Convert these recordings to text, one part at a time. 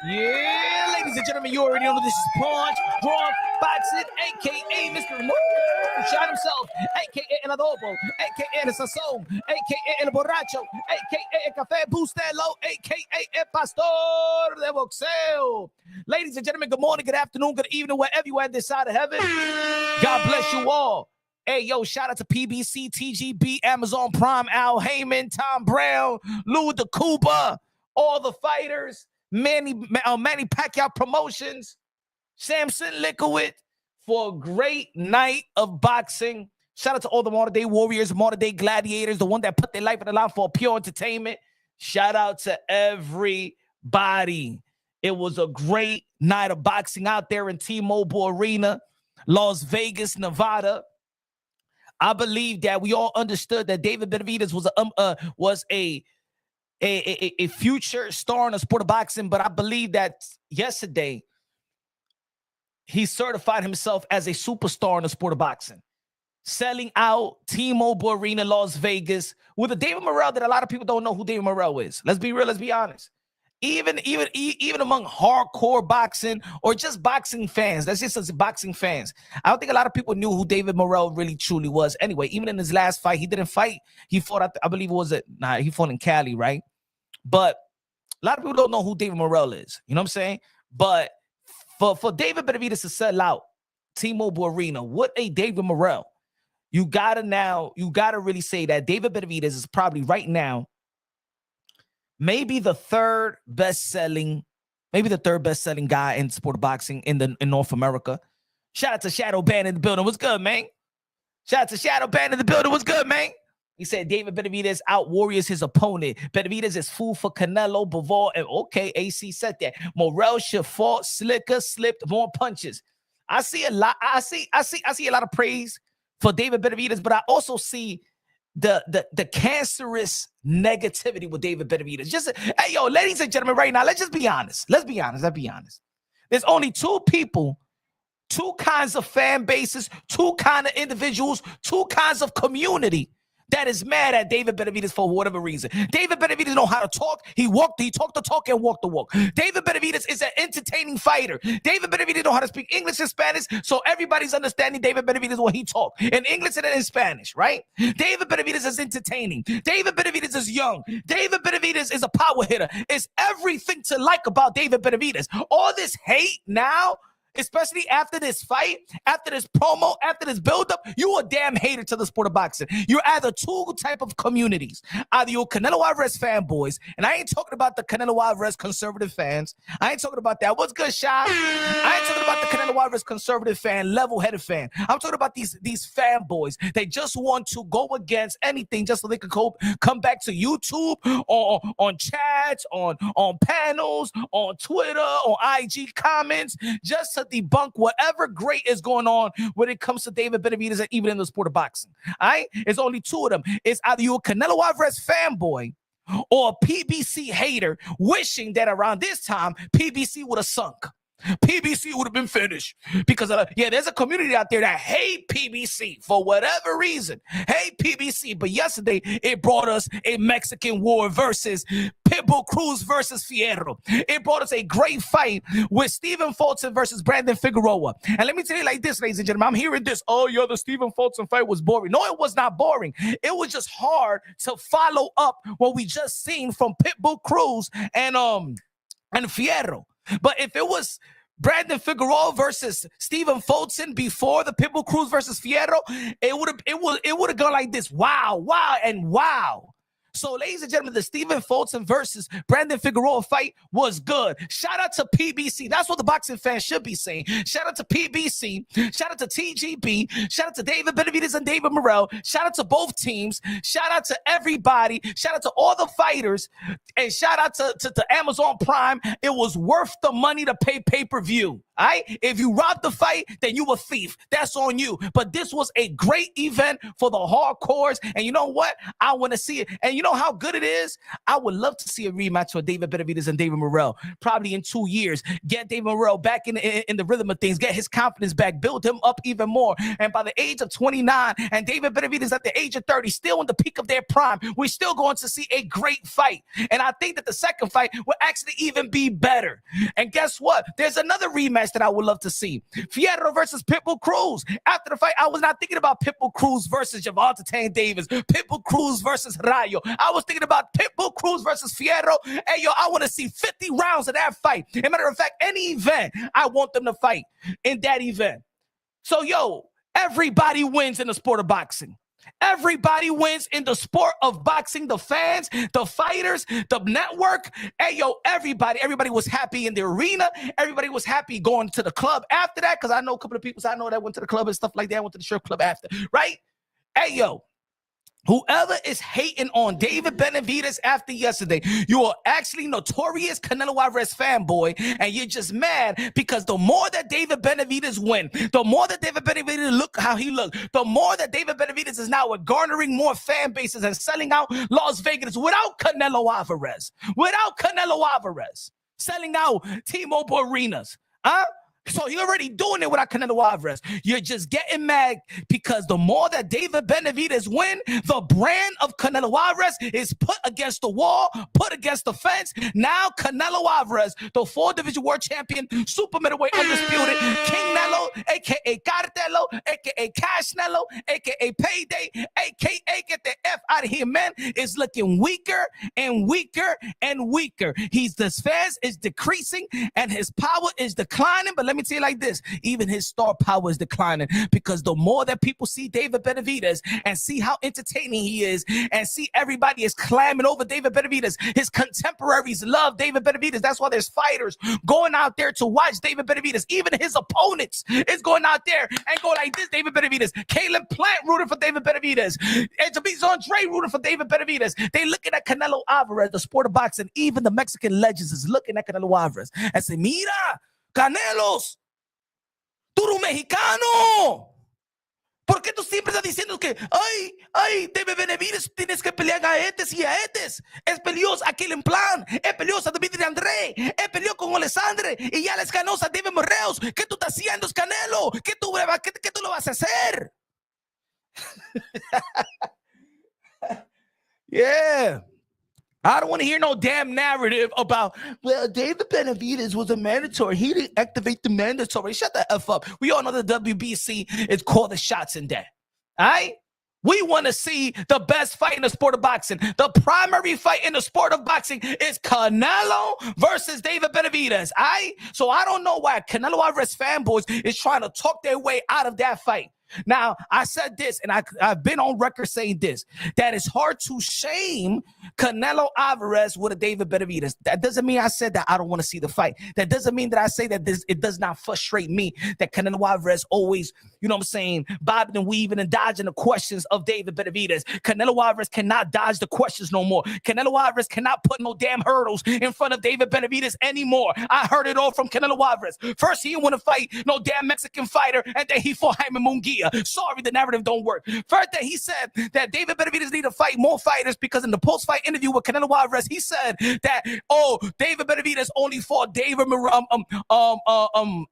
Yeah, ladies and gentlemen, you already know this is Punch Drunk Boxing, a.k.a. Mr. Shot himself, a.k.a. El Adobo, a.k.a. El Sazón, a.k.a. El Borracho, a.k.a. El Café Bustelo, a.k.a. El Pastor de Boxeo. Ladies and gentlemen, good morning, good afternoon, good evening, wherever you are this side of heaven. God bless you all. Hey, yo, shout out to PBC, TGB, Amazon Prime, Al Heyman, Tom Brown, Lou DeCuba, all the fighters, Manny Pacquiao Promotions, Samson Liquid for a great night of boxing. Shout out to all the modern-day warriors, modern-day gladiators, the one that put their life on the line for pure entertainment. Shout out to everybody. It was a great night of boxing out there in T-Mobile Arena, Las Vegas, Nevada. I believe that we all understood that David Benavidez was a future star in the sport of boxing, but I believe that yesterday he certified himself as a superstar in the sport of boxing, selling out T-Mobile Arena, Las Vegas, with a David Morrell that a lot of people don't know who David Morrell is. Let's be real. Let's be honest. Even among hardcore boxing or just boxing fans, that's just as boxing fans, I don't think a lot of people knew who David Morrell really truly was. Anyway, even in his last fight, he didn't fight. He fought, I believe he fought in Cali, right? But a lot of people don't know who David Morrell is. You know what I'm saying? But for David Benavidez to sell out T-Mobile Arena, what a David Morrell. You gotta really say that David Benavidez is probably right now maybe the third best-selling guy in the sport of boxing in North America. Shout out to Shadow Band in the building. What's good, man? Shout out to Shadow Band in the building. What's good, man? He said David Benavidez out-warriors his opponent. Benavidez is food for Canelo, Bivol, and okay, AC said that. Morrell should fought slicker, slipped more punches. I see a lot of praise for David Benavidez, but I also see the cancerous negativity with David Benavidez. Just, hey, yo, ladies and gentlemen, right now, let's just be honest. Let's be honest. There's only two people, two kinds of fan bases, two kinds of individuals, two kinds of community that is mad at David Benavidez for whatever reason. David Benavidez know how to talk. He talked the talk and walked the walk. David Benavidez is an entertaining fighter. David Benavidez know how to speak English and Spanish, so everybody's understanding David Benavidez when he talk in English and in Spanish, right? David Benavidez is entertaining. David Benavidez is young. David Benavidez is a power hitter. It's everything to like about David Benavidez. All this hate now, especially after this fight, after this promo, after this buildup, you a damn hater to the sport of boxing. You're either two type of communities. Either you're Canelo Alvarez fanboys, and I ain't talking about the Canelo Alvarez conservative fans. I ain't talking about that. What's good, Shy? I ain't talking about the Canelo Alvarez conservative fan, level-headed fan. I'm talking about these fanboys. They just want to go against anything just so they can come back to YouTube or on chats, on panels, on Twitter, on IG comments, just to debunk whatever great is going on when it comes to David Benavidez and even in the sport of boxing. All right? It's only two of them. It's either you're a Canelo Alvarez fanboy or a PBC hater wishing that around this time PBC would have sunk. PBC would have been finished because there's a community out there that hate PBC for whatever reason. Hate PBC, but yesterday it brought us a Mexican war versus Pitbull Cruz versus Fierro. It brought us a great fight with Stephen Fulton versus Brandon Figueroa. And let me tell you like this, ladies and gentlemen, I'm hearing this. Oh, yeah, the Stephen Fulton fight was boring. No, it was not boring. It was just hard to follow up what we just seen from Pitbull Cruz and Fierro. But if it was Brandon Figueroa versus Stephen Fulton before the Pitbull Cruz versus Fierro, it would have gone like this. Wow, and wow. So, ladies and gentlemen, the Stephen Fulton versus Brandon Figueroa fight was good. Shout out to PBC. That's what the boxing fans should be saying. Shout out to PBC. Shout out to TGB. Shout out to David Benavidez and David Morrell. Shout out to both teams. Shout out to everybody. Shout out to all the fighters. And shout out to Amazon Prime. It was worth the money to pay pay-per-view. All right? If you robbed the fight, then you a thief. That's on you. But this was a great event for the hardcores. And you know what? I want to see it. And you know how good it is? I would love to see a rematch for David Benavidez and David Morrell. Probably in 2 years. Get David Morrell back in the rhythm of things. Get his confidence back. Build him up even more. And by the age of 29, and David Benavidez at the age of 30, still in the peak of their prime, we're still going to see a great fight. And I think that the second fight will actually even be better. And guess what? There's another rematch that I would love to see. Fierro versus Pitbull Cruz. After the fight, I was not thinking about Pitbull Cruz versus Gervonta Tank Davis, Pitbull Cruz versus Rayo. I was thinking about Pitbull Cruz versus Fierro. Hey, yo, I want to see 50 rounds of that fight. As a matter of fact, any event, I want them to fight in that event. So, yo, everybody wins in the sport of boxing. Everybody wins in the sport of boxing. The fans, the fighters, the network. Hey, yo, everybody was happy in the arena. Everybody was happy going to the club after that, because I know a couple of people I know that went to the club and stuff like that. Went to the strip club after, right? Hey, yo, whoever is hating on David Benavidez after yesterday, you are actually notorious Canelo Alvarez fanboy, and you're just mad because the more that David Benavidez win, the more that David Benavidez look how he looked, the more that David Benavidez is now garnering more fan bases and selling out Las Vegas without Canelo Alvarez. Without Canelo Alvarez selling out T-Mobile arenas. Huh? So you're already doing it without Canelo Alvarez. You're just getting mad because the more that David Benavidez win, the brand of Canelo Alvarez is put against the wall, put against the fence. Now Canelo Alvarez, the 4-division world champion, super middleweight undisputed, King Nello, a.k.a. Cartelo, a.k.a. Cash Nello, a.k.a. Payday, a.k.a. get the F out of here, man, is looking weaker and weaker and weaker. His fans is decreasing and his power is declining. But let me tell you like this, even his star power is declining, because the more that people see David Benavidez and see how entertaining he is and see everybody is clamming over David Benavidez, his contemporaries love David Benavidez. That's why there's fighters going out there to watch David Benavidez. Even his opponents is going out there and go like this, David Benavidez. Caleb Plant rooting for David Benavidez. And James Andre rooting for David Benavidez. They looking at Canelo Alvarez, the sport of boxing. Even the Mexican legends is looking at Canelo Alvarez and say, mira, Canelos, tú eres un mexicano. ¿Por qué tú siempre estás diciendo que, ay, David Benavidez, tienes que pelear a estes y a estes? Es peleoso aquel en plan, es peleoso David André, es peleó con Alessandre y ya les ganó a David Morrell. ¿Qué tú estás haciendo, Canelo? ¿Qué tú lo vas a hacer? Yeah. I don't want to hear no damn narrative about, well, David Benavidez was a mandatory. He didn't activate the mandatory. Shut the F up. We all know the WBC is called the shots in that. All right? We want to see the best fight in the sport of boxing. The primary fight in the sport of boxing is Canelo versus David Benavidez. All right? So I don't know why Canelo Alvarez fanboys is trying to talk their way out of that fight. Now, I said this, and I've been on record saying this, that it's hard to shame Canelo Alvarez with a David Benavidez. That doesn't mean I said that I don't want to see the fight. That doesn't mean that I say that it does not frustrate me that Canelo Alvarez always, you know what I'm saying, bobbing and weaving and dodging the questions of David Benavidez. Canelo Alvarez cannot dodge the questions no more. Canelo Alvarez cannot put no damn hurdles in front of David Benavidez anymore. I heard it all from Canelo Alvarez. First, he didn't want to fight no damn Mexican fighter, and then he fought Jaime Munguia. Sorry, the narrative don't work. First, that he said that David Benavidez need to fight more fighters, because in the post-fight interview with Canelo Alvarez, he said that, David Benavidez only fought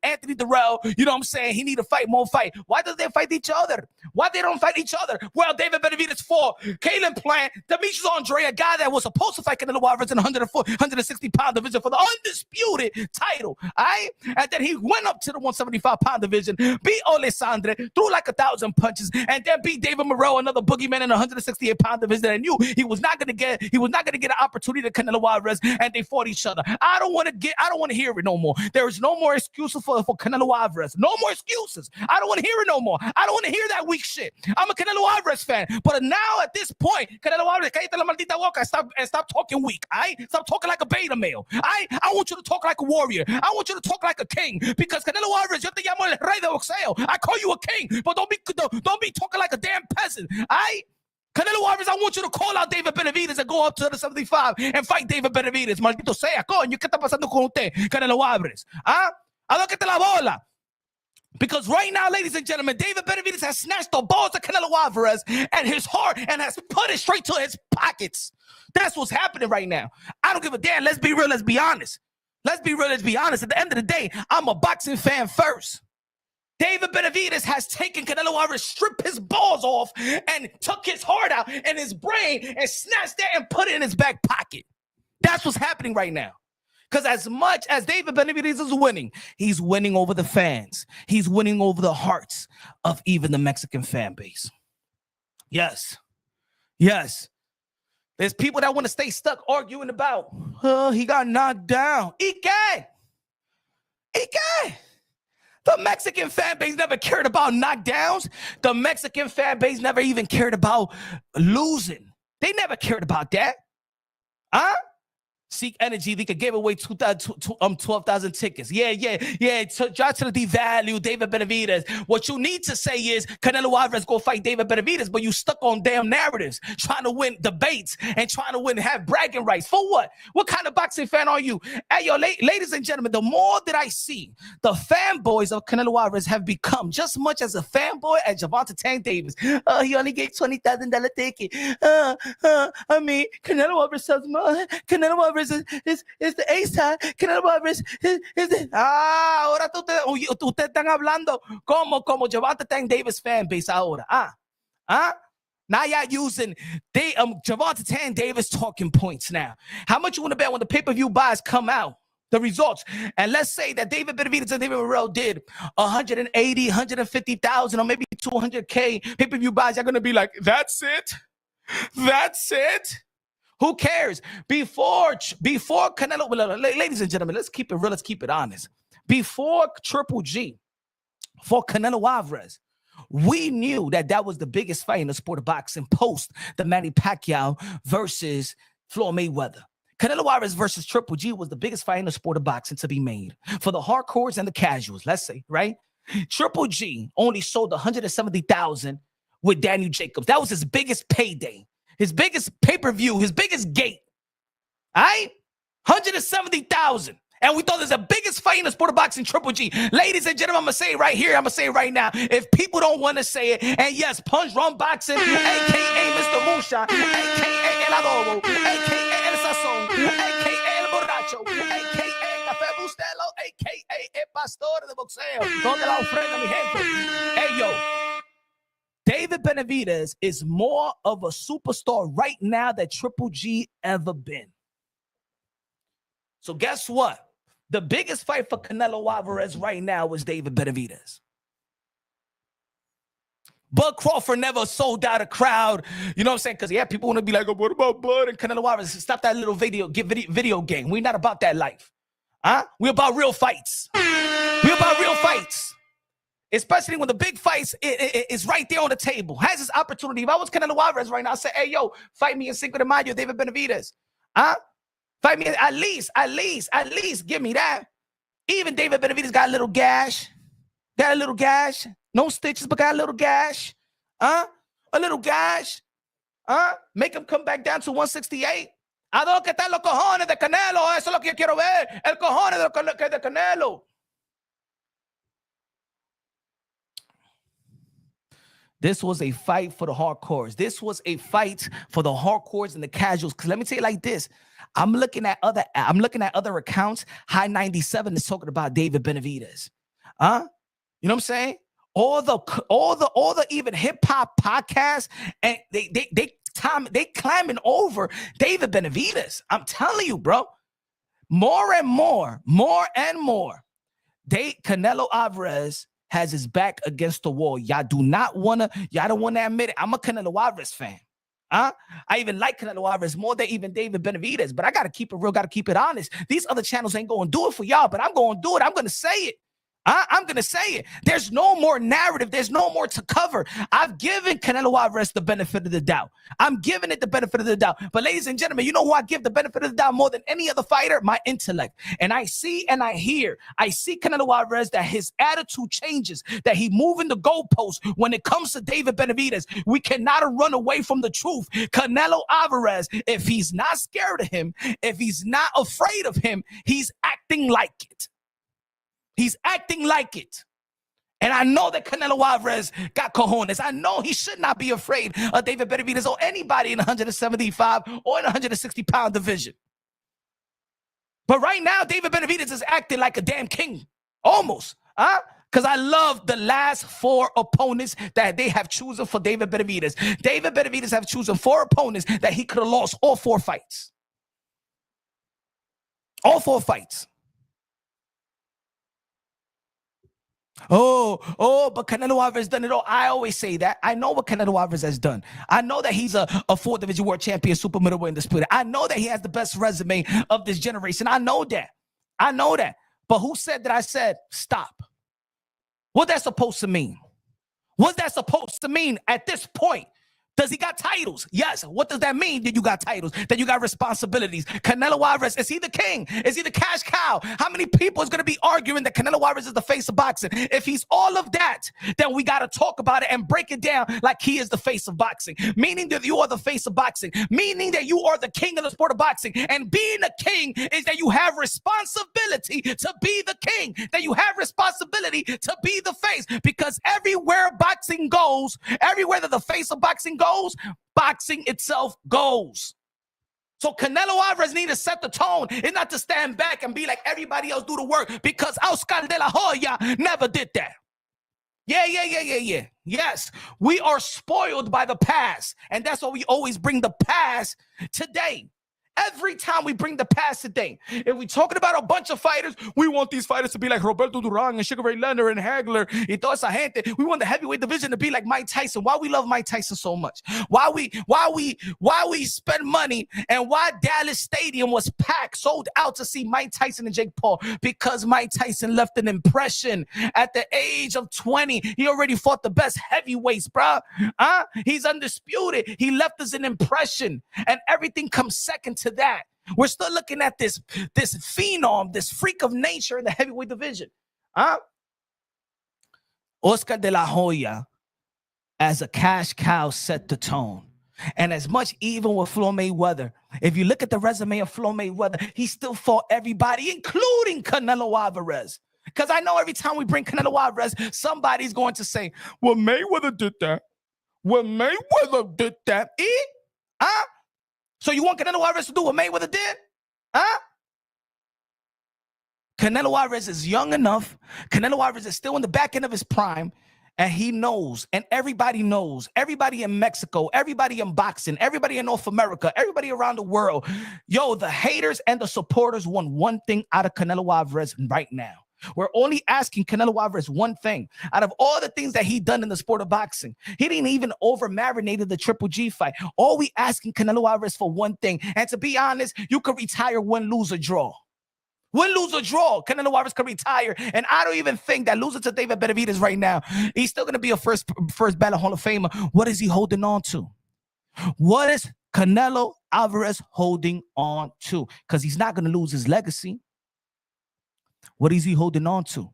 Anthony Durrell. You know what I'm saying? He need to fight more fight. Why do they fight each other? Why they don't fight each other? Well, David Benavidez fought Caleb Plant, Demetrius Andre, a guy that was supposed to fight Canelo Alvarez in 160-pound division for the undisputed title. All right? And then he went up to the 175-pound division, beat Alessandre, threw like 1,000 punches, and then beat David Morrell, another boogeyman in the 168-pound division, and knew he was not going to get an opportunity to Canelo Alvarez, and they fought each other. I don't want to hear it no more. There is no more excuses for Canelo Alvarez. No more excuses. I don't want to hear it no more. I don't want to hear that weak shit. I'm a Canelo Alvarez fan, but now at this point, Canelo Alvarez, cállate la maldita boca and stop talking weak. Stop talking like a beta male. I want you to talk like a warrior. I want you to talk like a king, because Canelo Alvarez, yo te llamo el rey de boxeo. I call you a king, but don't be talking like a damn peasant. Canelo Alvarez, I want you to call out David Benavidez and go up to the 75 and fight David Benavidez. Maldito sea, coño, ¿qué está pasando con usted, Canelo Alvarez? Alócate la bola. Because right now, ladies and gentlemen, David Benavidez has snatched the balls of Canelo Alvarez and his heart and has put it straight to his pockets. That's what's happening right now. I don't give a damn. Let's be real. Let's be honest. Let's be real. Let's be honest. At the end of the day, I'm a boxing fan first. David Benavidez has taken Canelo Alvarez, stripped his balls off, and took his heart out and his brain and snatched that and put it in his back pocket. That's what's happening right now. Because as much as David Benavidez is winning, he's winning over the fans. He's winning over the hearts of even the Mexican fan base. Yes. Yes. There's people that want to stay stuck arguing about, he got knocked down. Ike. The Mexican fan base never cared about knockdowns. The Mexican fan base never even cared about losing. They never cared about that. Huh? Seek Energy, they could give away 12,000 tickets. Yeah. Try to devalue David Benavidez. What you need to say is Canelo Alvarez go fight David Benavidez, but you stuck on damn narratives, trying to win debates and trying to win, have bragging rights. For what? What kind of boxing fan are you? Hey, yo, ladies and gentlemen, the more that I see the fanboys of Canelo Alvarez have become just as much as a fanboy as Gervonta Tank Davis. He only gave $20,000 ticket. I mean, Canelo Alvarez sells more. Canelo Alvarez is the A side. Canelo Alvarez is the... ahora ustedes están hablando como Gervonta Tank Davis fan base ahora. Now y'all using Gervonta Tank Davis talking points now. How much you want to bet when the pay-per-view buys come out? The results. And let's say that David Benavidez and David Morrell did 180, 150,000 or maybe 200K pay-per-view buys. You're going to be like, that's it? That's it? Who cares? Before Canelo, ladies and gentlemen, let's keep it real. Let's keep it honest. Before Triple G, for Canelo Alvarez, we knew that was the biggest fight in the sport of boxing post the Manny Pacquiao versus Floyd Mayweather. Canelo Alvarez versus Triple G was the biggest fight in the sport of boxing to be made for the hardcores and the casuals, let's say, right? Triple G only sold 170,000 with Daniel Jacobs. That was his biggest payday. His biggest pay-per-view, his biggest gate. All right? 170,000. And we thought it was the biggest fight in the sport of boxing, Triple G. Ladies and gentlemen, I'm going to say it right here. I'm going to say it right now. If people don't want to say it, and yes, Punch Run Boxing, a.k.a. Mr. Moonshine, a.k.a. El Adobo, a.k.a. El Sazón, a.k.a. El Borracho, a.k.a. Café Bustelo, a.k.a. El Pastor de Boxeo. Donde la ofrenda, mi gente. Hey, yo. David Benavidez is more of a superstar right now than Triple G ever been. So guess what? The biggest fight for Canelo Alvarez right now is David Benavidez. Bud Crawford never sold out a crowd. You know what I'm saying? Because, yeah, people want to be like, oh, what about Bud and Canelo Alvarez? Stop that little video game. We're not about that life. We're about real fights. We're about real fights. Especially when the big fights is right there on the table. Has this opportunity. If I was Canelo Alvarez right now, I'd say, hey, yo, fight me in Cinco de Mayo, David Benavidez. Fight me at least give me that. Even David Benavidez got a little gash. No stitches, but got a little gash. A little gash. Make him come back down to 168. ¿A dónde están los cojones de Canelo? Eso es lo que yo quiero ver. El cojones de Canelo. This was a fight for the hardcores. This was a fight for the hardcores and the casuals. Because let me tell you like this. I'm looking at other accounts. High 97 is talking about David Benavidez. You know what I'm saying? All the even hip hop podcasts, and they climbing over David Benavidez. I'm telling you, bro. More and more. Canelo Alvarez has his back against the wall. Y'all don't want to admit it. I'm a Canelo Alvarez fan. I even like Canelo Alvarez more than even David Benavidez, but I got to keep it real, got to keep it honest. These other channels ain't going to do it for y'all, but I'm going to do it. I'm going to say it. I'm going to say it. There's no more narrative. There's no more to cover. I've given Canelo Alvarez the benefit of the doubt. I'm giving it the benefit of the doubt. But ladies and gentlemen, you know who I give the benefit of the doubt more than any other fighter? My intellect. And I see and I hear. I see Canelo Alvarez that his attitude changes, that he moving the goalposts when it comes to David Benavidez. We cannot run away from the truth. Canelo Alvarez, if he's not scared of him, if he's not afraid of him, he's acting like it. He's acting like it. And I know that Canelo Alvarez got cojones. I know he should not be afraid of David Benavidez or anybody in the 175 or in the 160-pound division. But right now, David Benavidez is acting like a damn king. Almost. Because I love the last 4 opponents that they have chosen for David Benavidez. David Benavidez have chosen 4 opponents that he could have lost all 4 fights. All 4 fights. But Canelo Alvarez done it all. I always say that. I know what Canelo Alvarez has done. I know that he's a 4th division world champion, super middleweight undisputed. I know that he has the best resume of this generation. I know that. I know that. But who said that I said stop? What that's supposed to mean? What's that supposed to mean at this point? Does he got titles? Yes. What does that mean that you got titles? That you got responsibilities? Canelo Alvarez, is he the king? Is he the cash cow? How many people is going to be arguing that Canelo Alvarez is the face of boxing? If he's all of that, then we got to talk about it and break it down like he is the face of boxing. Meaning that you are the face of boxing. Meaning that you are the king of the sport of boxing. And being a king is that you have responsibility to be the king. That you have responsibility to be the face. Because everywhere boxing goes, everywhere that the face of boxing goes, boxing itself goes. So Canelo Alvarez need to set the tone. It's not to stand back and be like everybody else do the work, because Oscar de la Hoya never did that. Yeah. Yes, we are spoiled by the past, and that's why we always bring the past today. Every time we bring the past today, if we're talking about a bunch of fighters, we want these fighters to be like Roberto Duran and Sugar Ray Leonard and Hagler y toda esa gente. We want the heavyweight division to be like Mike Tyson. Why we love Mike Tyson so much? Why we spend money, and why Dallas Stadium was packed, sold out to see Mike Tyson and Jake Paul? Because Mike Tyson left an impression at the age of 20. He already fought the best heavyweights, bro. He's undisputed. He left us an impression, and everything comes second to that. We're still looking at this phenom, this freak of nature in the heavyweight division. Oscar de la Hoya, as a cash cow, set the tone. And as much even with Floyd Mayweather, if you look at the resume of Floyd Mayweather, he still fought everybody, including Canelo Alvarez. Because I know every time we bring Canelo Alvarez, somebody's going to say, well, Mayweather did that. Well, Mayweather did that. So you want Canelo Alvarez to do what Mayweather did? Canelo Alvarez is young enough. Canelo Alvarez is still in the back end of his prime. And he knows, and everybody knows, everybody in Mexico, everybody in boxing, everybody in North America, everybody around the world. Yo, the haters and the supporters want one thing out of Canelo Alvarez right now. We're only asking Canelo Alvarez one thing. Out of all the things that he done in the sport of boxing, he didn't even over-marinated the Triple G fight. All we asking Canelo Alvarez for one thing. And to be honest, you could retire win, lose, or draw. Win, lose, or draw. Canelo Alvarez could retire. And I don't even think that losing to David Benavidez right now, he's still going to be a first ballot Hall of Famer. What is he holding on to? What is Canelo Alvarez holding on to? Because he's not going to lose his legacy. What is he holding on to?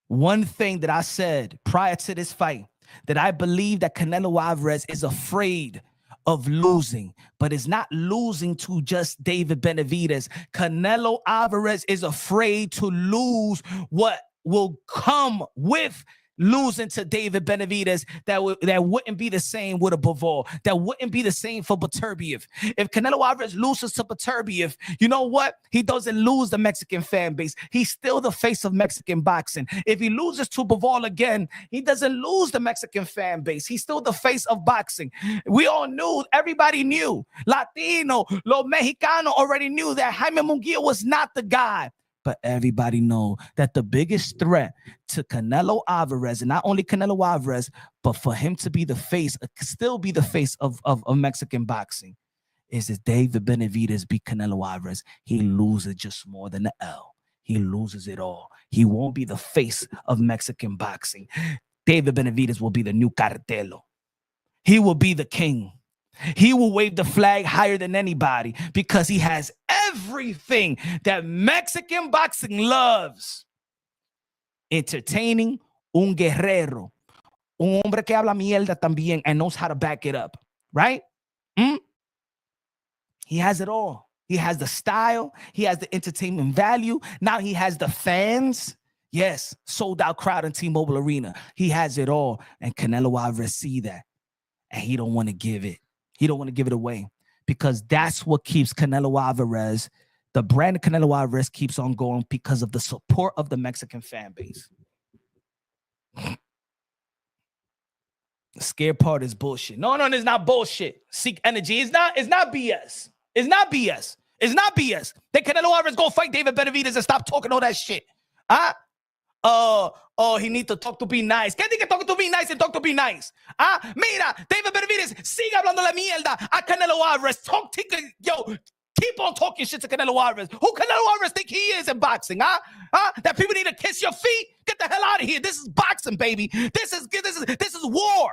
One thing that I said prior to this fight, that I believe that Canelo Alvarez is afraid of losing, but is not losing to just David Benavidez. Canelo Alvarez is afraid to lose what will come with losing to David Benavidez. That wouldn't be the same with a Bivol. That wouldn't be the same for Beterbiev. If Canelo Alvarez loses to Beterbiev, you know what? He doesn't lose the Mexican fan base. He's still the face of Mexican boxing. If he loses to Bivol again, he doesn't lose the Mexican fan base. He's still the face of boxing. We all knew, everybody knew. Latino, Lo Mexicano already knew that Jaime Munguia was not the guy. But everybody know that the biggest threat to Canelo Alvarez, and not only Canelo Alvarez, but for him to be the face, still be the face of Mexican boxing, is that David Benavidez beat Canelo Alvarez. He loses just more than the L. He loses it all. He won't be the face of Mexican boxing. David Benavidez will be the new Cartelo. He will be the king. He will wave the flag higher than anybody because he has everything that Mexican boxing loves. Entertaining, un guerrero, un hombre que habla mierda también and knows how to back it up, right? He has it all. He has the style. He has the entertainment value. Now he has the fans. Yes, sold out crowd in T-Mobile Arena. He has it all. And Canelo Alvarez see that. And he don't want to give it. He don't want to give it away. Because that's what keeps Canelo Alvarez, the brand of Canelo Alvarez keeps on going because of the support of the Mexican fan base. The scared part is bullshit. No, it's not bullshit. Seek energy. It's not BS. It's not BS. It's not BS. Then Canelo Alvarez go fight David Benavidez and stop talking all that shit. Huh? He need to talk to be nice. ¿Qué dice talk to be nice and talk to be nice? Mira, David Benavidez, sigue hablando la mierda a Canelo Alvarez. Keep on talking shit to Canelo Alvarez. Who Canelo Alvarez think he is in boxing? That people need to kiss your feet? Get the hell out of here. This is boxing, baby. This is war.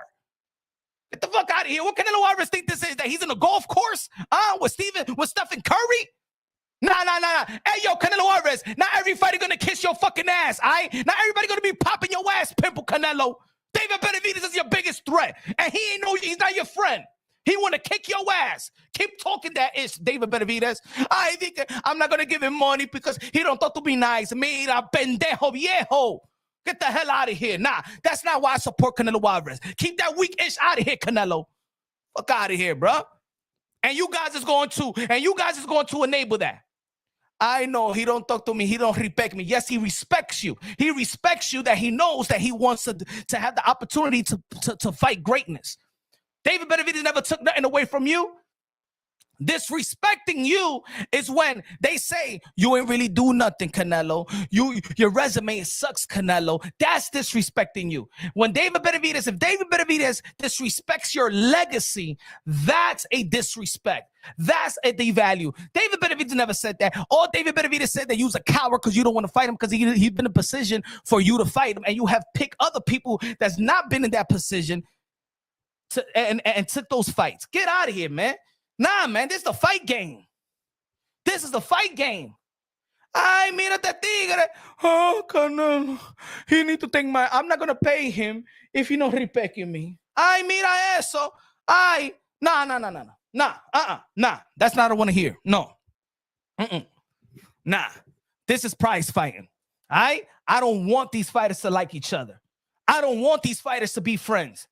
Get the fuck out of here. What Canelo Alvarez think this is? That he's in a golf course? With Stephen Curry? Nah. Hey, yo, Canelo Alvarez. Not every fighter gonna kiss your fucking ass, all right? Not everybody gonna be popping your ass, pimple Canelo. David Benavidez is your biggest threat. And he's not your friend. He want to kick your ass. Keep talking that ish, David Benavidez. I think I'm not gonna give him money because he don't talk to be nice. Mira, pendejo viejo. Get the hell out of here. Nah, that's not why I support Canelo Alvarez. Keep that weak ish out of here, Canelo. Fuck out of here, bro. And you guys is going to enable that. I know he don't talk to me. He don't respect me. Yes, he respects you. He respects you that he knows that he wants to have the opportunity to fight greatness. David Benavidez never took nothing away from you. Disrespecting you is when they say you ain't really do nothing, Canelo. Your resume sucks, Canelo. That's disrespecting you. If David Benavidez disrespects your legacy, that's a disrespect. That's a devalue. David Benavidez never said that. All David Benavidez said that you was a coward because you don't want to fight him because he's been in a position for you to fight him, and you have picked other people that's not been in that position and took those fights. Get out of here, man. Nah, man, this is the fight game. This is the fight game. Ay, mírate, tigre. Oh, Canelo. He need to take I'm not going to pay him if he not respecting me. Ay, mira eso. Ay, nah. Nah. That's not what I want to hear. No. Nah. This is prize fighting. All right? I don't want these fighters to like each other. I don't want these fighters to be friends.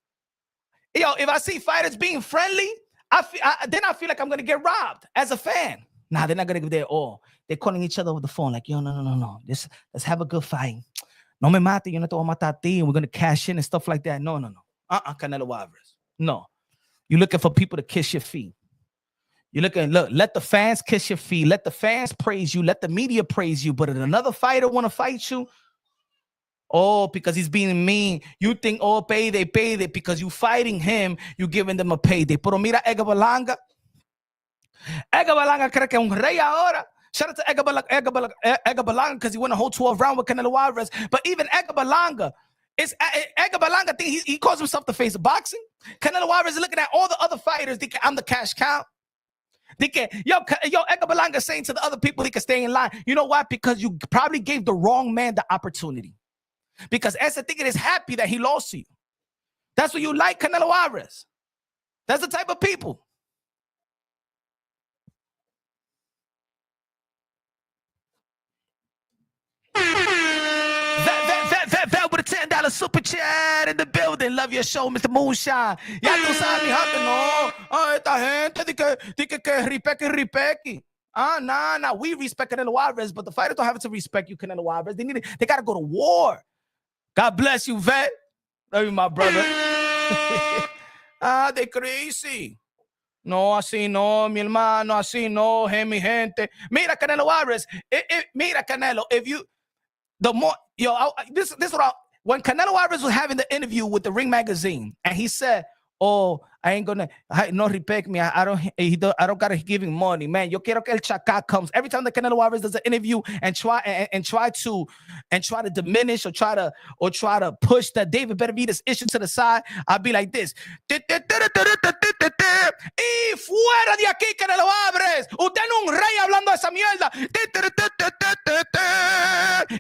Yo, if I see fighters being friendly, then I feel like I'm going to get robbed as a fan. Nah, they're not going to give their all. They're calling each other over the phone like, yo, no. Let's have a good fight. No me mate, yo no te voy a matar a ti. We're going to cash in and stuff like that. No. Canelo Alvarez. No. You're looking for people to kiss your feet. Look, let the fans kiss your feet. Let the fans praise you. Let the media praise you. But if another fighter want to fight you, because he's being mean, you think, payday, because you fighting him, you giving them a payday. Pero mira, Edgar Berlanga cree que es un rey ahora. Shout out to Edgar Berlanga because he won a whole 12 round with Canelo Alvarez. But even Edgar Berlanga think he calls himself the face of boxing. Canelo Alvarez is looking at all the other fighters. Think I'm the cash cow. Yo, Edgar Berlanga saying to the other people he can stay in line. You know why? Because you probably gave the wrong man the opportunity. Because ese tigre is happy that he lost to you. That's what you like, Canelo Alvarez. That's the type of people. That with a $10 super chat in the building. Love your show, Mr. Moonshine. Ya tú sabes, mi gente, no. Esta gente dice que ripequi. Nah. We respect Canelo Alvarez, but the fighters don't have to respect you, Canelo Alvarez. They got to go to war. God bless you, vet. Love you, my brother. They crazy. No, así no, mi hermano, así no, mi gente. Mira, Canelo Alvarez. Mira, Canelo, when Canelo Alvarez was having the interview with the Ring magazine, and he said, I ain't gonna no respect me. I don't gotta give him money, man. Yo quiero que el chaca comes every time the Canelo Alvarez does an interview and try to diminish or try to push that David Benavidez issue to the side. I'll be like this. Y fuera de aquí, Canelo Alvarez. Usted no es un rey hablando esa mierda.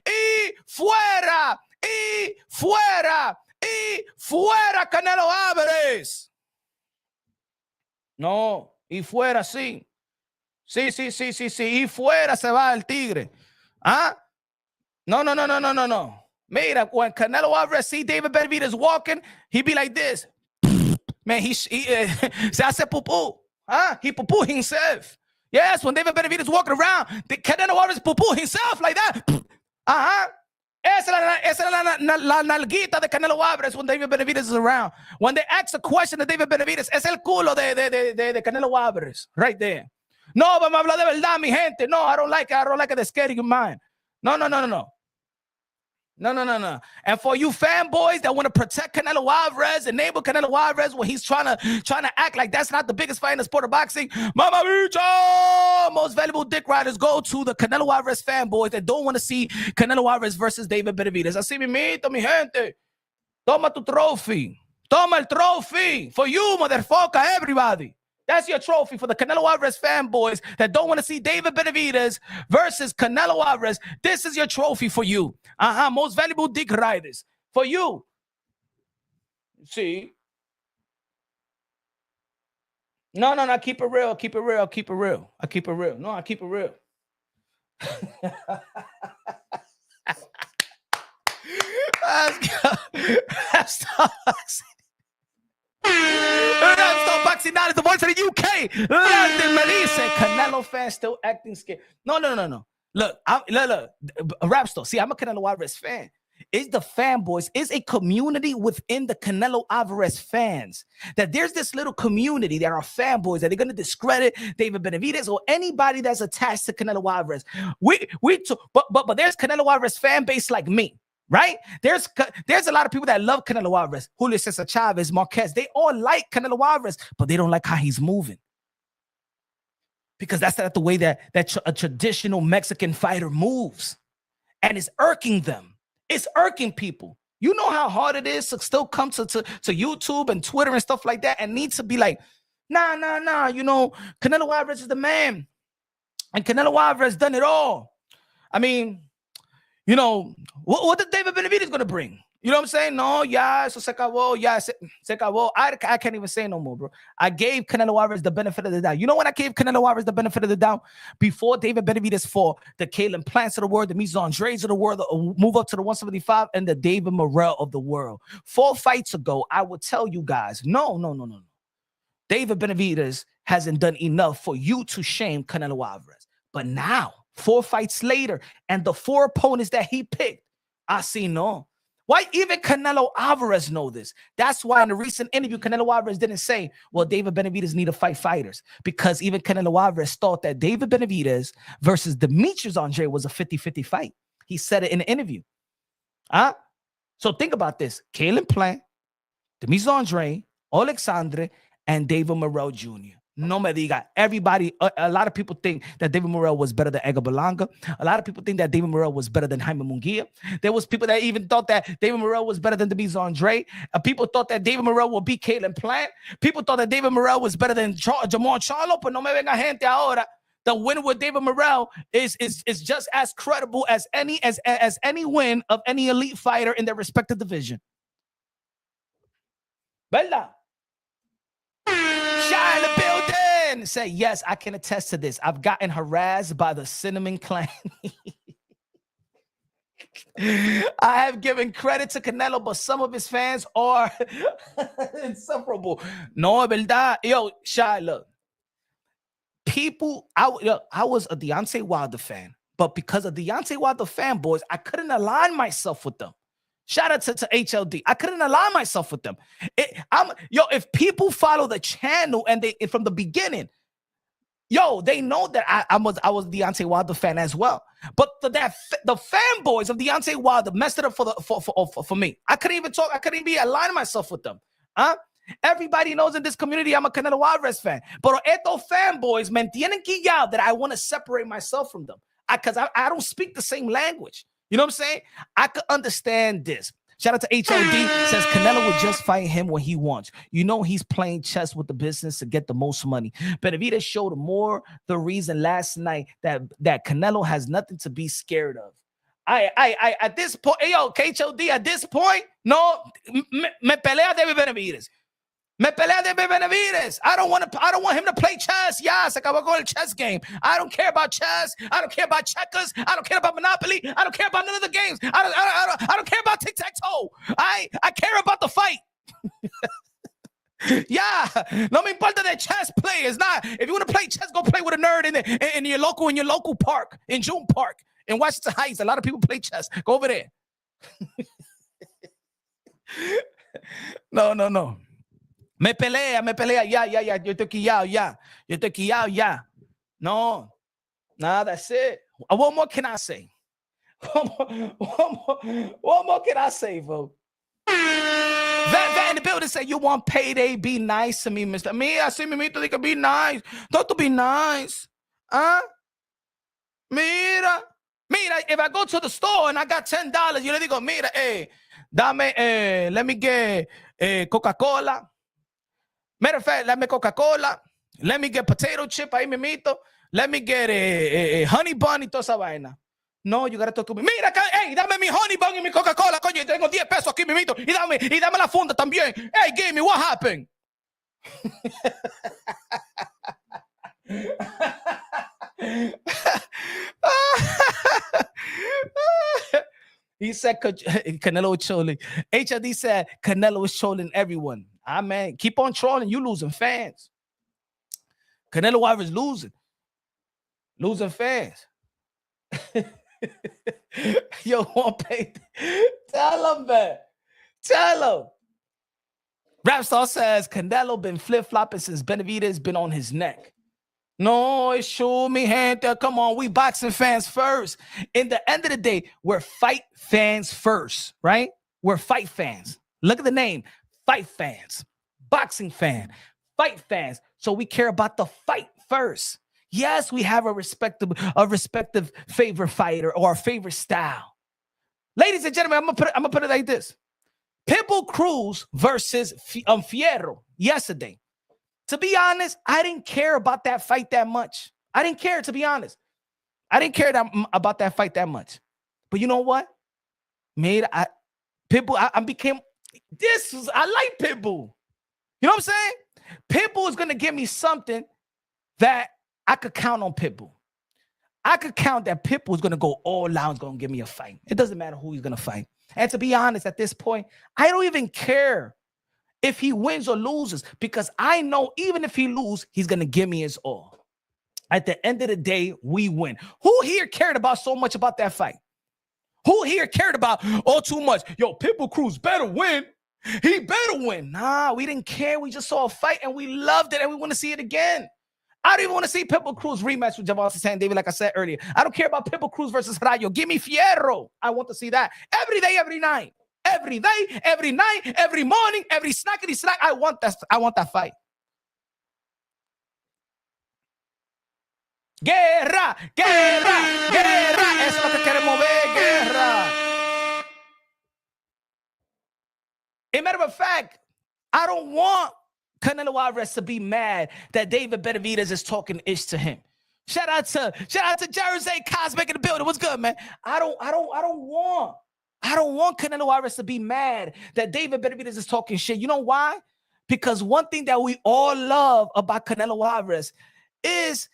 Y fuera, Canelo Alvarez. No, y fuera, sí. Sí. Y fuera se va el tigre. ¿Ah? No. Mira, when Canelo Alvarez see David Benavidez walking, he be like this. Man, se hace pupú. Huh? He pupú himself. Yes, when David Benavidez walking around, the Canelo Alvarez pupú himself like that. Uh-huh. Esa es la nalguita de Canelo Alvarez when David Benavidez is around. When they ask a question to David Benavidez, es el culo de Canelo Alvarez. Right there. No, vamos a hablar de verdad, mi gente. No, I don't like it. They're scared of your mind. No. No. And for you fanboys that want to protect Canelo Alvarez, enable Canelo Alvarez when he's trying to act like that's not the biggest fight in the sport of boxing, Mama Bicho! Most valuable dick riders go to the Canelo Alvarez fanboys that don't want to see Canelo Alvarez versus David Benavidez. Así mismito, mi gente. Toma tu trophy. Toma el trophy. For you, motherfucker, everybody. That's your trophy for the Canelo Alvarez fanboys that don't want to see David Benavidez versus Canelo Alvarez. This is your trophy for you. Most valuable dick riders. For you. See? No. I keep it real. I keep it real. No, I keep it real. Let's talk boxing. Now is the voice of the UK. London, Melissa. Canelo fans still acting scared. No. Look, Rapstar. See, I'm a Canelo Alvarez fan. It's the fanboys. It's a community within the Canelo Alvarez fans. That there's this little community that are fanboys that are going to discredit David Benavidez or anybody that's attached to Canelo Alvarez. But there's Canelo Alvarez fan base like me. Right? There's a lot of people that love Canelo Alvarez. Julio Cesar Chavez, Marquez. They all like Canelo Alvarez, but they don't like how he's moving. Because that's not the way that a traditional Mexican fighter moves. And it's irking them. It's irking people. You know how hard it is to still come to YouTube and Twitter and stuff like that and need to be like, nah. You know, Canelo Alvarez is the man. And Canelo Alvarez done it all. I mean, you know, what did David Benavidez going to bring? You know what I'm saying? No, eso se acabó. Se acabó. I can't even say no more, bro. I gave Canelo Alvarez the benefit of the doubt. You know when I gave Canelo Alvarez the benefit of the doubt? Before David Benavidez fought the Kalen Plants of the world, the Mies Andres of the world, move up to the 175, and the David Morrell of the world. 4 fights ago, I would tell you guys, no. David Benavidez hasn't done enough for you to shame Canelo Alvarez. But now, 4 fights later, and the 4 opponents that he picked, I see no. Why even Canelo Alvarez know this? That's why in a recent interview, Canelo Alvarez didn't say, well, David Benavidez need to fight fighters. Because even Canelo Alvarez thought that David Benavidez versus Demetrius Andre was a 50-50 fight. He said it in an interview. So think about this. Kalen Plant, Demetrius Andre, Alexandre, and David Morrell Jr. No me diga. Everybody, a lot of people think that David Morrell was better than Edgar Berlanga. A lot of people think that David Morrell was better than Jaime Munguia. There was people that even thought that David Morrell was better than Demetrius Andre. People thought that David Morrell would beat Kalen Plant. People thought that David Morrell was better than Jamal Charlo. But no me venga gente ahora. The win with David Morrell is just as credible as any win of any elite fighter in their respective division. ¿Verdad? Shine the building. Say, yes, I can attest to this. I've gotten harassed by the Cinnamon Clan. I have given credit to Canelo, but some of his fans are insufferable. No, verdad. Yo, Shy, look. People, I was a Deontay Wilder fan, but because of Deontay Wilder fanboys, I couldn't align myself with them. Shout out to HLD. I couldn't align myself with them. If people follow the channel and they from the beginning, they know that I was Deontay Wilder fan as well. But the fanboys of Deontay Wilder messed it up for me. I couldn't even talk. I couldn't even align myself with them. Everybody knows in this community I'm a Canelo Alvarez fan. But estos fanboys me entienden quillado that I want to separate myself from them. Because I don't speak the same language. You know what I'm saying? I could understand this. Shout out to HLD. Says Canelo would just fight him when he wants. You know he's playing chess with the business to get the most money. Benavidez showed more the reason last night that Canelo has nothing to be scared of. I at this point, KHLD, at this point, no, me pelea David Benavidez. Me pelea de Benavidez. I don't want him to play chess. Yeah, se acabó con el chess game. I don't care about chess. I don't care about checkers. I don't care about Monopoly. I don't care about none of the games. I don't care about tic-tac-toe. I care about the fight. Yeah, no me importa the chess play. It's not. If you want to play chess, go play with a nerd in your local park, in June Park, in Washington Heights. A lot of people play chess. Go over there. No. Me pelea, ya. Yo estoy quillado, ya. No, nah, that's it. What more can I say? What more can I say, bro? That in the building say you want payday, be nice to me, Mr. Me, I see me they can be nice. Don't to be nice. Huh? Mira, if I go to the store and I got $10, you le digo, mira, dame, let me get Coca-Cola. Matter of fact, let me Coca-Cola. Let me get potato chip, ahí mimito. Let me get a honey bun y toda esa vaina. No, you gotta talk to me. Mira, hey, dame mi honey bun y mi Coca-Cola, coño, tengo 10 pesos aquí, mimito. Y dame la funda también. Hey, give me, what happened? He said Canelo was trolling. HRD said Canelo was trolling everyone. Man, keep on trolling. You losing fans. Canelo Alvarez losing fans. Yo, won't pay. Tell him, man. Tell him. Rapstar says Canelo been flip-flopping since Benavidez been on his neck. No, it's true, mi gente. Come on, we boxing fans first. In the end of the day, we're fight fans first, right? We're fight fans. Look at the name, fight fans. Boxing fan, fight fans. So we care about the fight first. Yes, we have a respective favorite fighter or a favorite style. Ladies and gentlemen, I'm gonna put it like this: Pitbull Cruz versus Fierro yesterday. To be honest, I didn't care about that fight that much. I didn't care, to be honest. I didn't care about that fight that much. But you know what? Pitbull, I like Pitbull. You know what I'm saying? Pitbull is going to give me something that I could count on Pitbull. I could count that Pitbull is going to go all out and going to give me a fight. It doesn't matter who he's going to fight. And to be honest, at this point, I don't even care if he wins or loses, because I know even if he loses, he's going to give me his all. At the end of the day, we win. Who here cared about so much about that fight? Who here cared about, too much? Yo, Pitbull Cruz better win. He better win. Nah, we didn't care. We just saw a fight and we loved it and we want to see it again. I don't even want to see Pitbull Cruz rematch with Javante San David, like I said earlier. I don't care about Pitbull Cruz versus Rayo. Give me Fierro. I want to see that every day, every night. Every day, every night, every morning, every snackety snack. I want that fight. Guerra. Eso es lo que queremos ver, guerra. As a matter of fact, I don't want Canelo Alvarez to be mad that David Benavidez is talking ish to him. Shout out to Jersey Cosmic in the building. What's good, man? I don't want Canelo Alvarez to be mad that David Benavidez is talking shit. You know why? Because one thing that we all love about Canelo Alvarez is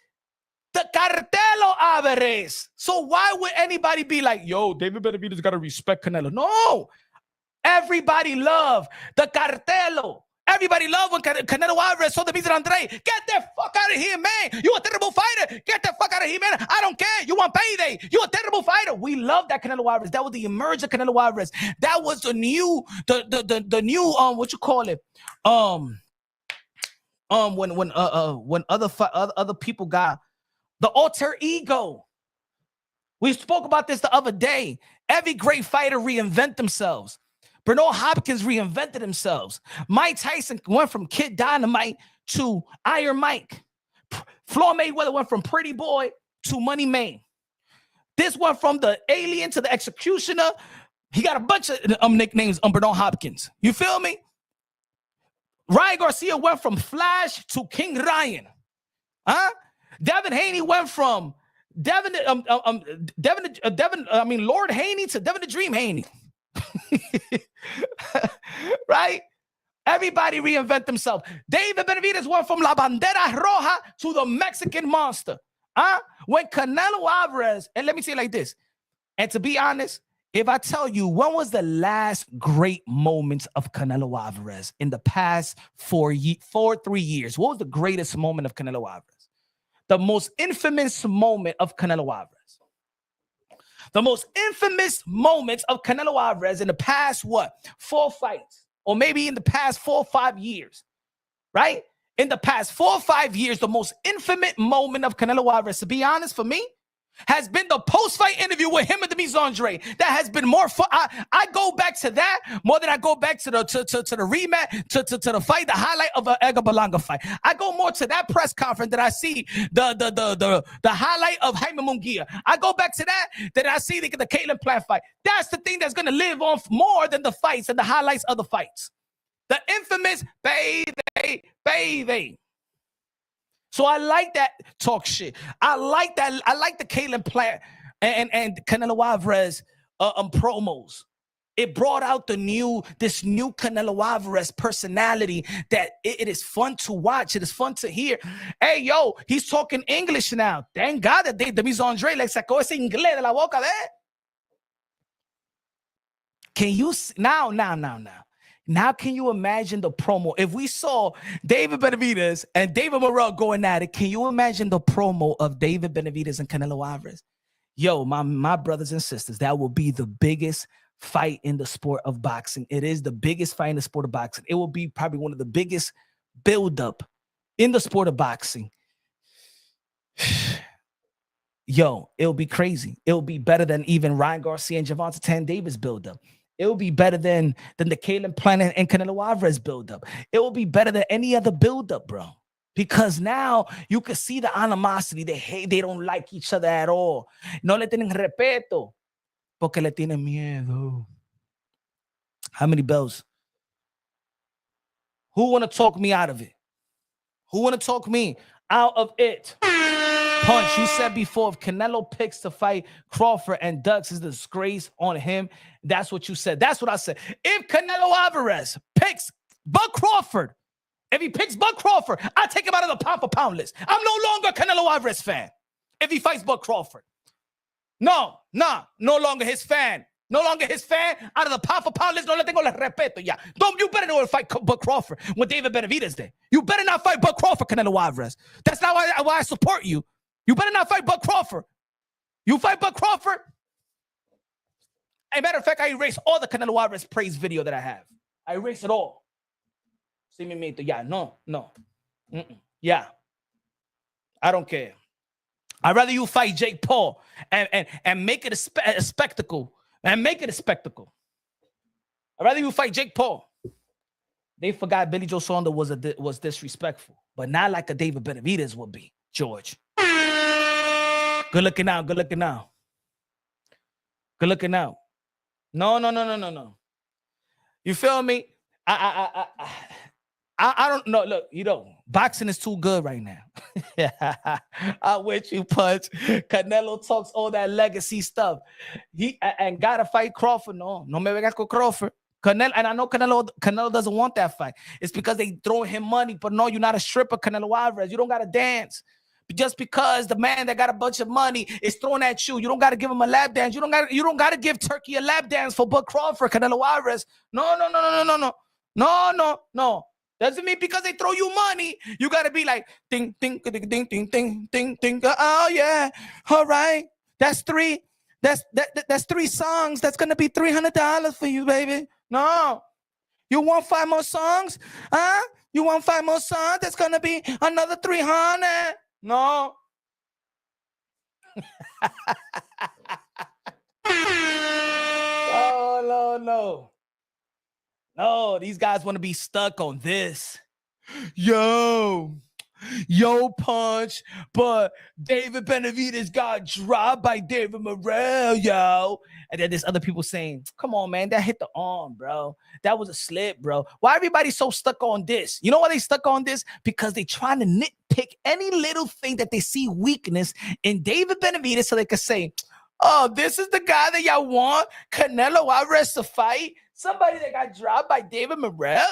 the Cartelo Alvarez. So why would anybody be like, yo, David Benavidez got to respect Canelo? No. Everybody love the Cartelo. Everybody love when Canelo Alvarez saw the Mr. Andre. Get the fuck out of here, man. You a terrible fighter. Get the fuck out of here, man. I don't care. You want payday. You a terrible fighter. We love that Canelo Alvarez. That was the emergence of Canelo Alvarez. That was the new, the new, what you call it? When other people got the alter ego. We spoke about this the other day. Every great fighter reinvent themselves. Bernard Hopkins reinvented themselves. Mike Tyson went from Kid Dynamite to Iron Mike. Floyd Mayweather went from Pretty Boy to Money Man. This went from the Alien to the Executioner. He got a bunch of nicknames on Bernard Hopkins. You feel me? Ryan Garcia went from Flash to King Ryan. Devin Haney went from Lord Haney to Devin the Dream Haney. Right? Everybody reinvent themselves. David Benavidez went from La Bandera Roja to the Mexican Monster. When Canelo Alvarez, and let me say it like this, and to be honest, if I tell you, when was the last great moments of Canelo Alvarez in the past 3 years? What was the greatest moment of Canelo Alvarez? The most infamous moment of Canelo Alvarez. The most infamous moments of Canelo Alvarez in the past, 4 fights? Or maybe in the past 4 or 5 years, right? In the past 4 or 5 years, the most infamous moment of Canelo Alvarez, to be honest, for me, has been the post-fight interview with him and Demis Andre. That has been more fun. I go back to that more than I go back to the rematch, to the fight, the highlight of an Edgar Berlanga fight. I go more to that press conference that I see the highlight of Jaime Munguia. I go back to that I see the Caitlin Plant fight. That's the thing that's going to live on more than the fights and the highlights of the fights. The infamous baby. So I like that talk shit. I like that. I like the Caitlin Plant and Canelo Alvarez promos. It brought out this new Canelo Alvarez personality that it is fun to watch. It is fun to hear. Hey, yo, he's talking English now. Thank God that Demis Andre le sacó ese inglés de la boca de él. Can you now, can you imagine the promo? If we saw David Benavidez and David Morrell going at it, can you imagine the promo of David Benavidez and Canelo Alvarez? Yo, my brothers and sisters, that will be the biggest fight in the sport of boxing. It is the biggest fight in the sport of boxing. It will be probably one of the biggest build-up in the sport of boxing. Yo, it'll be crazy. It'll be better than even Ryan Garcia and Gervonta Tank Davis build-up. It will be better than the Caitlin Plant and Canelo Alvarez buildup. It will be better than any other buildup, bro. Because now you can see the animosity. They hate, they don't like each other at all. No le tienen respeto. Porque le tienen miedo. How many bells? Who want to talk me out of it? Who want to talk me out of it? Punch, you said before, if Canelo picks to fight Crawford and Dux is a disgrace on him. That's what you said. That's what I said. If Canelo Alvarez picks Bud Crawford, if he picks Bud Crawford, I take him out of the pound for pound list. I'm no longer a Canelo Alvarez fan if he fights Bud Crawford. No longer his fan. No longer his fan. Out of the pound for pound list, no le tengo el respeto. Yeah. You better not fight Bud Crawford with David Benavidez there. You better not fight Bud Crawford, Canelo Alvarez. That's not why I support you. You better not fight Bud Crawford. You fight Bud Crawford. As a matter of fact, I erased all the Canelo Alvarez praise video that I have. I erased it all. See me, mate. Yeah, no. Yeah. I don't care. I'd rather you fight Jake Paul and make it a spectacle. And make it a spectacle. I'd rather you fight Jake Paul. They forgot Billy Joe Saunders was disrespectful. But not like a David Benavidez would be, George. Good looking out. Good looking out. Good looking out. No. You feel me? I don't know. Look, boxing is too good right now. I'm with you, Punch. Canelo talks all that legacy stuff. He and gotta fight Crawford. No me vengas con Crawford. Canelo, and I know Canelo doesn't want that fight. It's because they throwing him money. But no, you're not a stripper, Canelo Alvarez. You don't gotta dance. Just because the man that got a bunch of money is throwing at you, you don't got to give him a lap dance. You don't got to give Turkey a lap dance for Bud Crawford, Canelo Alvarez. No. Doesn't mean because they throw you money, you got to be like ding ding ding ding ding ding ding ding. Oh yeah, all right. That's three songs. That's gonna be $300 for you, baby. No, you want 5 more songs? Huh? You want 5 more songs? That's gonna be another 300. No. No, these guys want to be stuck on this. Yo, Punch, but David Benavidez got dropped by David Morrell, yo. And then there's other people saying, come on, man, that hit the arm, bro. That was a slip, bro. Why everybody so stuck on this? You know why they stuck on this? Because they trying to nitpick any little thing that they see weakness in David Benavidez so they can say, oh, this is the guy that y'all want Canelo Alvarez to fight? Somebody that got dropped by David Morrell?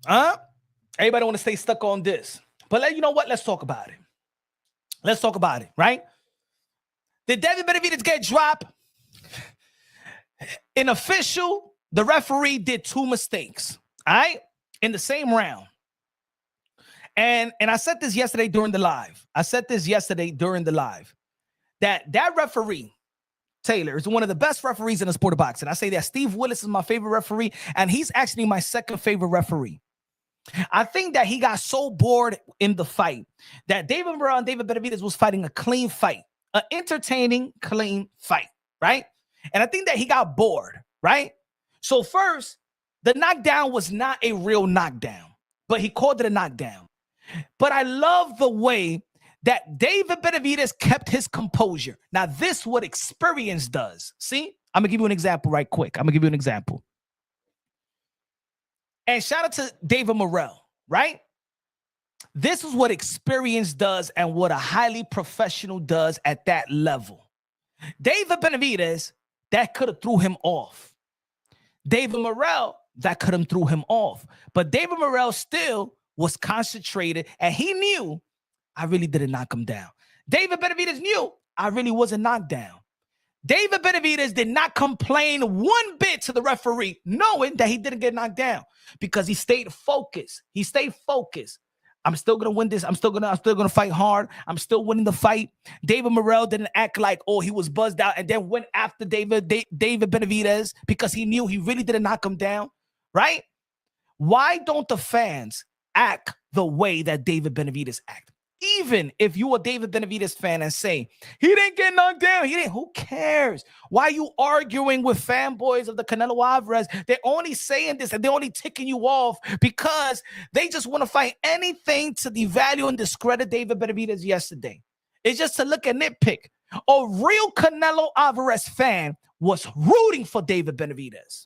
Everybody want to stay stuck on this. But you know what? Let's talk about it. Let's talk about it, right? Did David Benavidez get dropped? In official, the referee did 2 mistakes, all right, in the same round. And I said this yesterday during the live. That referee, Taylor, is one of the best referees in the sport of boxing. I say that Steve Willis is my favorite referee, and he's actually my second favorite referee. I think that he got so bored in the fight that David Morrell and David Benavidez was fighting a clean fight, an entertaining, clean fight, right? And I think that he got bored, right? So first, the knockdown was not a real knockdown, but he called it a knockdown. But I love the way that David Benavidez kept his composure. Now, this is what experience does. See, I'm going to give you an example right quick. And shout out to David Morrell, right? This is what experience does and what a highly professional does at that level. David Benavidez, that could have threw him off. David Morrell, that could have threw him off. But David Morrell still was concentrated, and he knew I really didn't knock him down. David Benavidez knew I really wasn't knocked down. David Benavidez did not complain one bit to the referee, knowing that he didn't get knocked down, because he stayed focused. I'm still gonna win this. I'm still gonna fight hard. I'm still winning the fight. David Morrell didn't act like, oh, he was buzzed out and then went after David Benavidez because he knew he really didn't knock him down, right? Why don't the fans act the way that David Benavidez acted? Even if you are a David Benavidez fan and say, he didn't get knocked down, who cares? Why are you arguing with fanboys of the Canelo Alvarez? They're only saying this and they're only ticking you off because they just want to fight anything to devalue and discredit David Benavidez yesterday. It's just to look at nitpick. A real Canelo Alvarez fan was rooting for David Benavidez.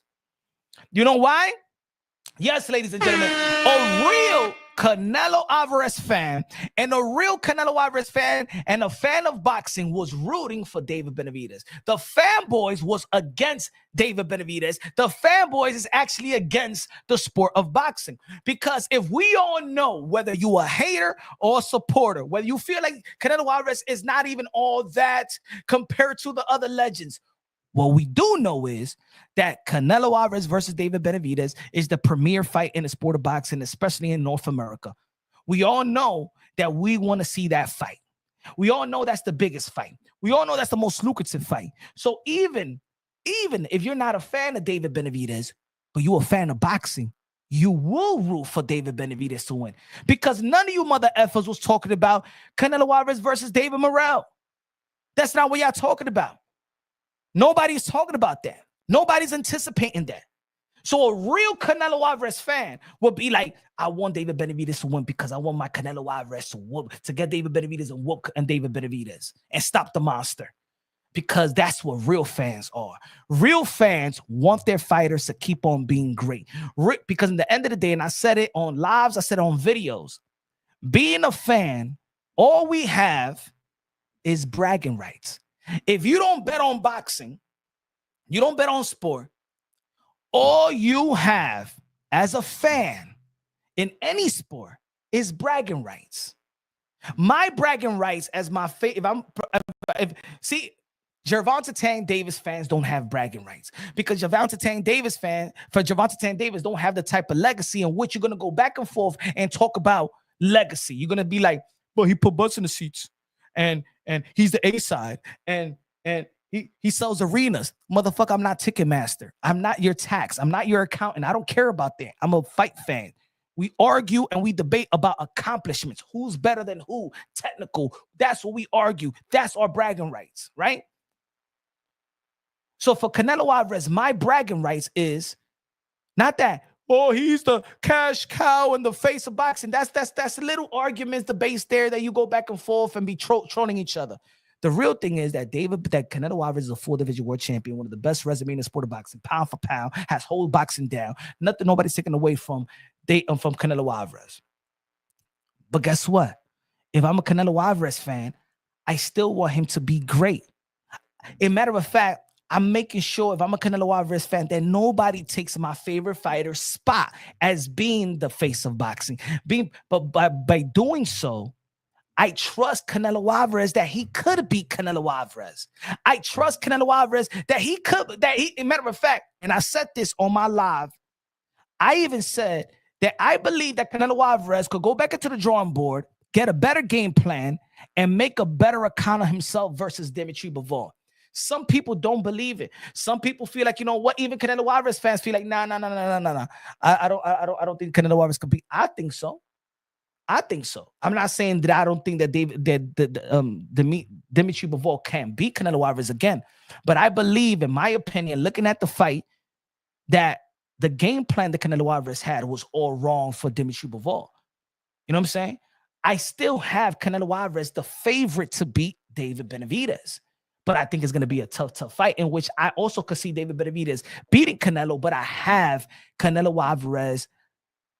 You know why? Yes, ladies and gentlemen, a real Canelo Alvarez fan and a real Canelo Alvarez fan and a fan of boxing was rooting for David Benavidez. The fanboys was against David Benavidez. The fanboys is actually against the sport of boxing, because if we all know, whether you a hater or a supporter, whether you feel like Canelo Alvarez is not even all that compared to the other legends, what we do know is that Canelo Alvarez versus David Benavidez is the premier fight in the sport of boxing, especially in North America. We all know that we want to see that fight. We all know that's the biggest fight. We all know that's the most lucrative fight. So even if you're not a fan of David Benavidez, but you're a fan of boxing, you will root for David Benavidez to win, because none of you mother effers was talking about Canelo Alvarez versus David Morrell. That's not what y'all talking about. Nobody's talking about that. Nobody's anticipating that. So a real Canelo Alvarez fan would be like, I want David Benavidez to win because I want my Canelo Alvarez to get David Benavidez and whoop and David Benavidez and stop the monster. Because that's what real fans are. Real fans want their fighters to keep on being great. Because in the end of the day, and I said it on lives, I said it on videos, being a fan, all we have is bragging rights. If you don't bet on boxing, you don't bet on sport, all you have as a fan in any sport is bragging rights. My bragging rights as my see, Gervonta Tank Davis fans don't have bragging rights, because Gervonta Tank Davis don't have the type of legacy in which you're going to go back and forth and talk about legacy. You're going to be like, well, he put butts in the seats and he's the A side and he sells arenas. Motherfucker, I'm not Ticketmaster. I'm not your tax. I'm not your accountant. I don't care about that. I'm a fight fan. We argue and we debate about accomplishments. Who's better than who? Technical. That's what we argue. That's our bragging rights, right? So for Canelo Alvarez, my bragging rights is not that, oh, he's the cash cow in the face of boxing. That's little arguments, debates there that you go back and forth and be trolling each other. The real thing is that Canelo Alvarez is a 4-division world champion, one of the best resumes in the sport of boxing, pound for pound, has whole boxing down. Nobody's taken away from Canelo Alvarez. But guess what? If I'm a Canelo Alvarez fan, I still want him to be great. As a matter of fact, I'm making sure if I'm a Canelo Alvarez fan that nobody takes my favorite fighter's spot as being the face of boxing. But by doing so, I trust Canelo Alvarez that he could beat Canelo Alvarez. I trust Canelo Alvarez matter of fact, and I said this on my live, I even said that I believe that Canelo Alvarez could go back into the drawing board, get a better game plan, and make a better account of himself versus Dimitri Bivol. Some people don't believe it. Some people feel like, you know what? Even Canelo Alvarez fans feel like, nah. I don't think Canelo Alvarez could beat. I think so. I'm not saying that I don't think that Dimitri Bivol can beat Canelo Alvarez again, but I believe, in my opinion, looking at the fight, that the game plan that Canelo Alvarez had was all wrong for Dimitri Bivol. You know what I'm saying? I still have Canelo Alvarez the favorite to beat David Benavidez, but I think it's going to be a tough fight, in which I also could see David Benavidez beating Canelo, but I have Canelo Alvarez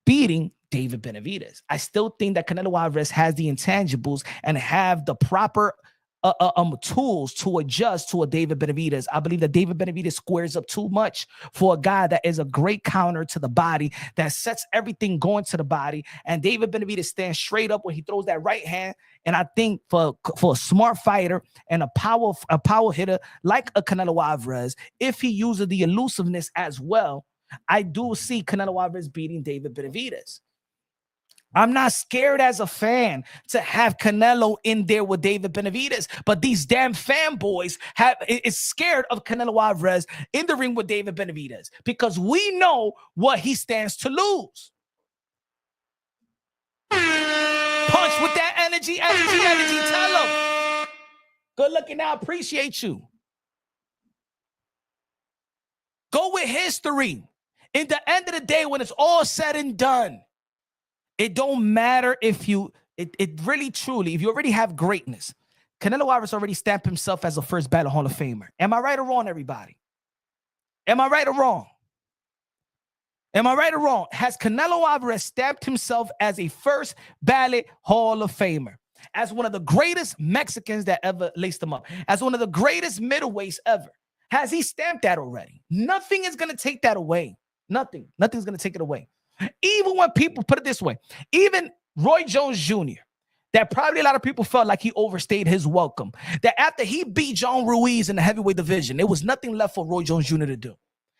beating David Benavidez. I still think that Canelo Alvarez has the intangibles and have the proper tools to adjust to a David Benavidez. I believe that David Benavidez squares up too much for a guy that is a great counter to the body, that sets everything going to the body. And David Benavidez stands straight up when he throws that right hand. And I think for a smart fighter and a power hitter like a Canelo Alvarez, if he uses the elusiveness as well, I do see Canelo Alvarez beating David Benavidez. I'm not scared as a fan to have Canelo in there with David Benavidez, but these damn fanboys is scared of Canelo Alvarez in the ring with David Benavidez because we know what he stands to lose. Punch with that energy. Tell him. Good looking out. Appreciate you. Go with history. In the end of the day, when it's all said and done, it don't matter if it really truly, if you already have greatness. Canelo Alvarez already stamped himself as a first ballot Hall of Famer. Am I right or wrong, everybody? Am I right or wrong? Has Canelo Alvarez stamped himself as a first ballot Hall of Famer? As one of the greatest Mexicans that ever laced him up? As one of the greatest middleweights ever? Has he stamped that already? Nothing is going to take that away. Nothing's going to take it away. Even when people put it this way, even Roy Jones Jr., that probably a lot of people felt like he overstayed his welcome, that after he beat John Ruiz in the heavyweight division, there was nothing left for Roy Jones Jr. to do.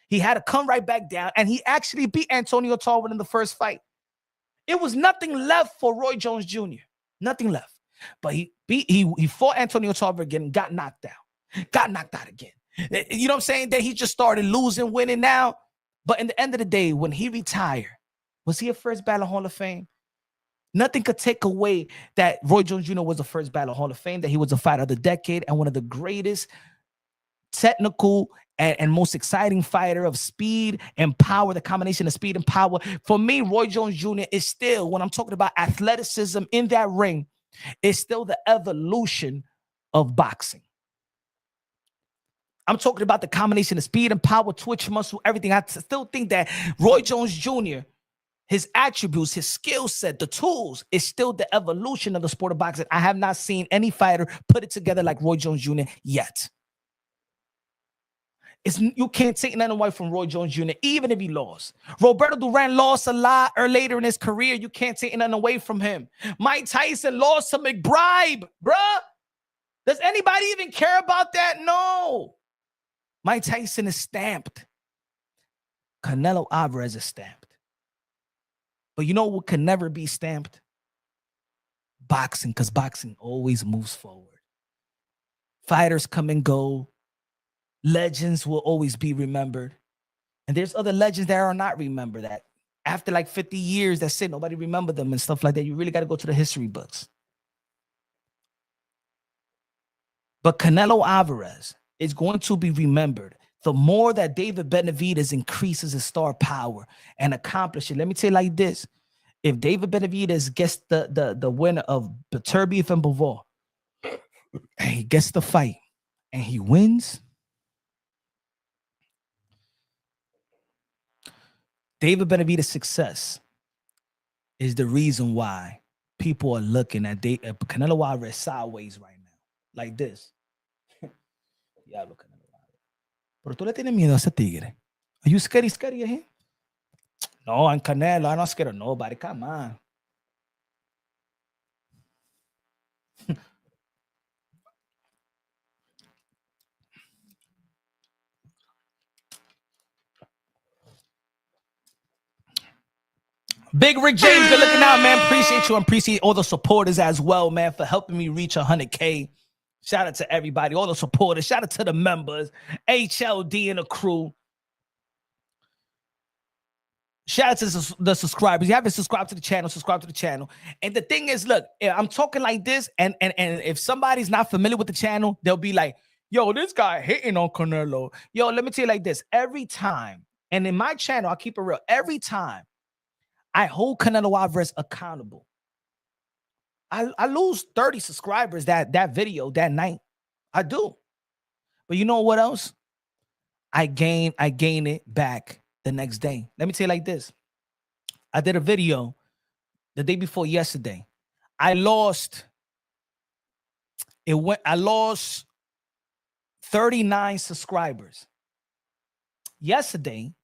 He had to come right back down, and he actually beat Antonio Tarver in the first fight. It was nothing left for Roy Jones Jr. Nothing left. But he fought Antonio Tarver again and got knocked out again. You know what I'm saying? That he just started losing, winning now. But in the end of the day, when he retired, was he a first ballot Hall of Fame? Nothing could take away that Roy Jones Jr. was a first ballot Hall of Fame, that he was a fighter of the decade and one of the greatest technical and most exciting fighter of speed and power, the combination of speed and power. For me, Roy Jones Jr. is still, when I'm talking about athleticism in that ring, is still the evolution of boxing. I'm talking about the combination of speed and power, twitch muscle, everything. I still think that Roy Jones Jr., his attributes, his skill set, the tools, is still the evolution of the sport of boxing. I have not seen any fighter put it together like Roy Jones Jr. yet. You can't take nothing away from Roy Jones Jr., even if he lost. Roberto Duran lost a lot later in his career. You can't take nothing away from him. Mike Tyson lost to McBride, bruh. Does anybody even care about that? No. Mike Tyson is stamped. Canelo Alvarez is stamped. But you know what can never be stamped? Boxing, because boxing always moves forward. Fighters come and go. Legends will always be remembered. And there's other legends that are not remembered, that after like 50 years, that's it, nobody remember them and stuff like that. You really got to go to the history books. But Canelo Alvarez is going to be remembered. The more that David Benavidez increases his star power and accomplishes, let me tell you like this. If David Benavidez gets the winner of Beterbiev and Bivol, and he gets the fight, and he wins, David Benavidez' success is the reason why people are looking at Canelo Alvarez sideways right now, like this. Yeah, look at Canelo Alvarez. Pero tú le tienes miedo a ese tigre. Are you scary of him? No, I'm Canelo. I'm not scared of nobody. Come on. Big Rick James, good looking out, man. Appreciate you and appreciate all the supporters as well, man, for helping me reach 100K. Shout out to everybody, all the supporters. Shout out to the members, HLD and the crew. Shout out to the subscribers. You haven't subscribed to the channel, subscribe to the channel. And the thing is, look, I'm talking like this, and if somebody's not familiar with the channel, they'll be like, yo, this guy hitting on Canelo. Yo, let me tell you like this. Every time, and in my channel, I'll keep it real. Every time I hold Canelo Alvarez accountable, I lose 30 subscribers that video that night. I do. But you know what else? I gain it back the next day. Let me tell you like this. I did a video the day before yesterday. I lost 39 subscribers. Yesterday,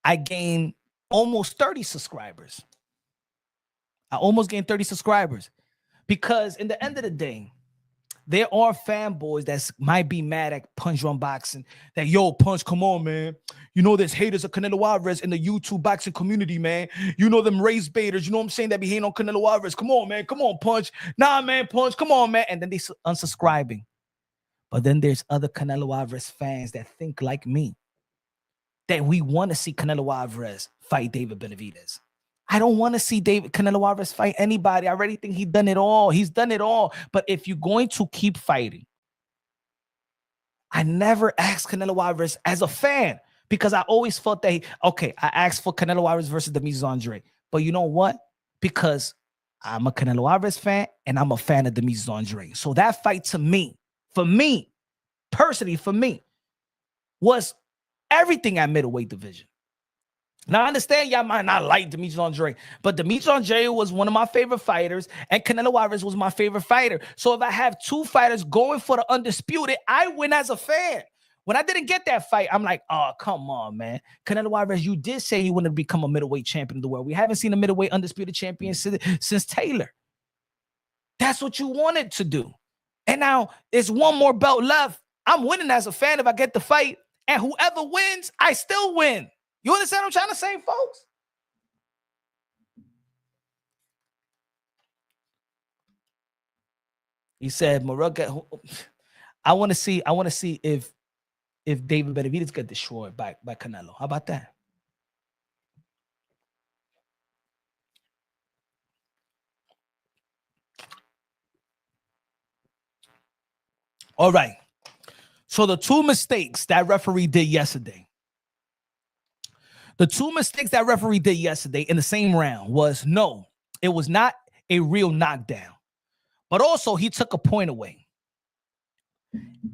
I gained almost 30 subscribers. I almost gained 30 subscribers because in the end of the day, there are fanboys that might be mad at Punch Run Boxing. That, yo, Punch, come on, man. You know there's haters of Canelo Alvarez in the YouTube boxing community, man. You know them race baiters. You know what I'm saying? That be hating on Canelo Alvarez. Come on, man. Come on, Punch. Nah, man, Punch. Come on, man. And then they unsubscribing. But then there's other Canelo Alvarez fans that think like me. That we want to see Canelo Alvarez fight David Benavidez. I don't want to see Canelo Alvarez fight anybody. I already think he's done it all. He's done it all. But if you're going to keep fighting, I never asked Canelo Alvarez as a fan because I always felt that, I asked for Canelo Alvarez versus Demetrius Andre. But you know what? Because I'm a Canelo Alvarez fan and I'm a fan of Demetrius Andre. So that fight to me, personally, was everything at middleweight division. Now, I understand y'all might not like Demetrius Andre, but Demetrius Andre was one of my favorite fighters, and Canelo Alvarez was my favorite fighter. So if I have two fighters going for the undisputed, I win as a fan. When I didn't get that fight, I'm like, oh, come on, man. Canelo Alvarez, you did say you wanted to become a middleweight champion of the world. We haven't seen a middleweight undisputed champion since Taylor. That's what you wanted to do. And now there's one more belt left. I'm winning as a fan if I get the fight, and whoever wins, I still win. You understand what I'm trying to say, folks? He said, Morrell, I want to see if David Benavidez get destroyed by Canelo. How about that? All right. So the two mistakes that referee did yesterday. The two mistakes that referee did yesterday in the same round was, no, it was not a real knockdown. But also, he took a point away.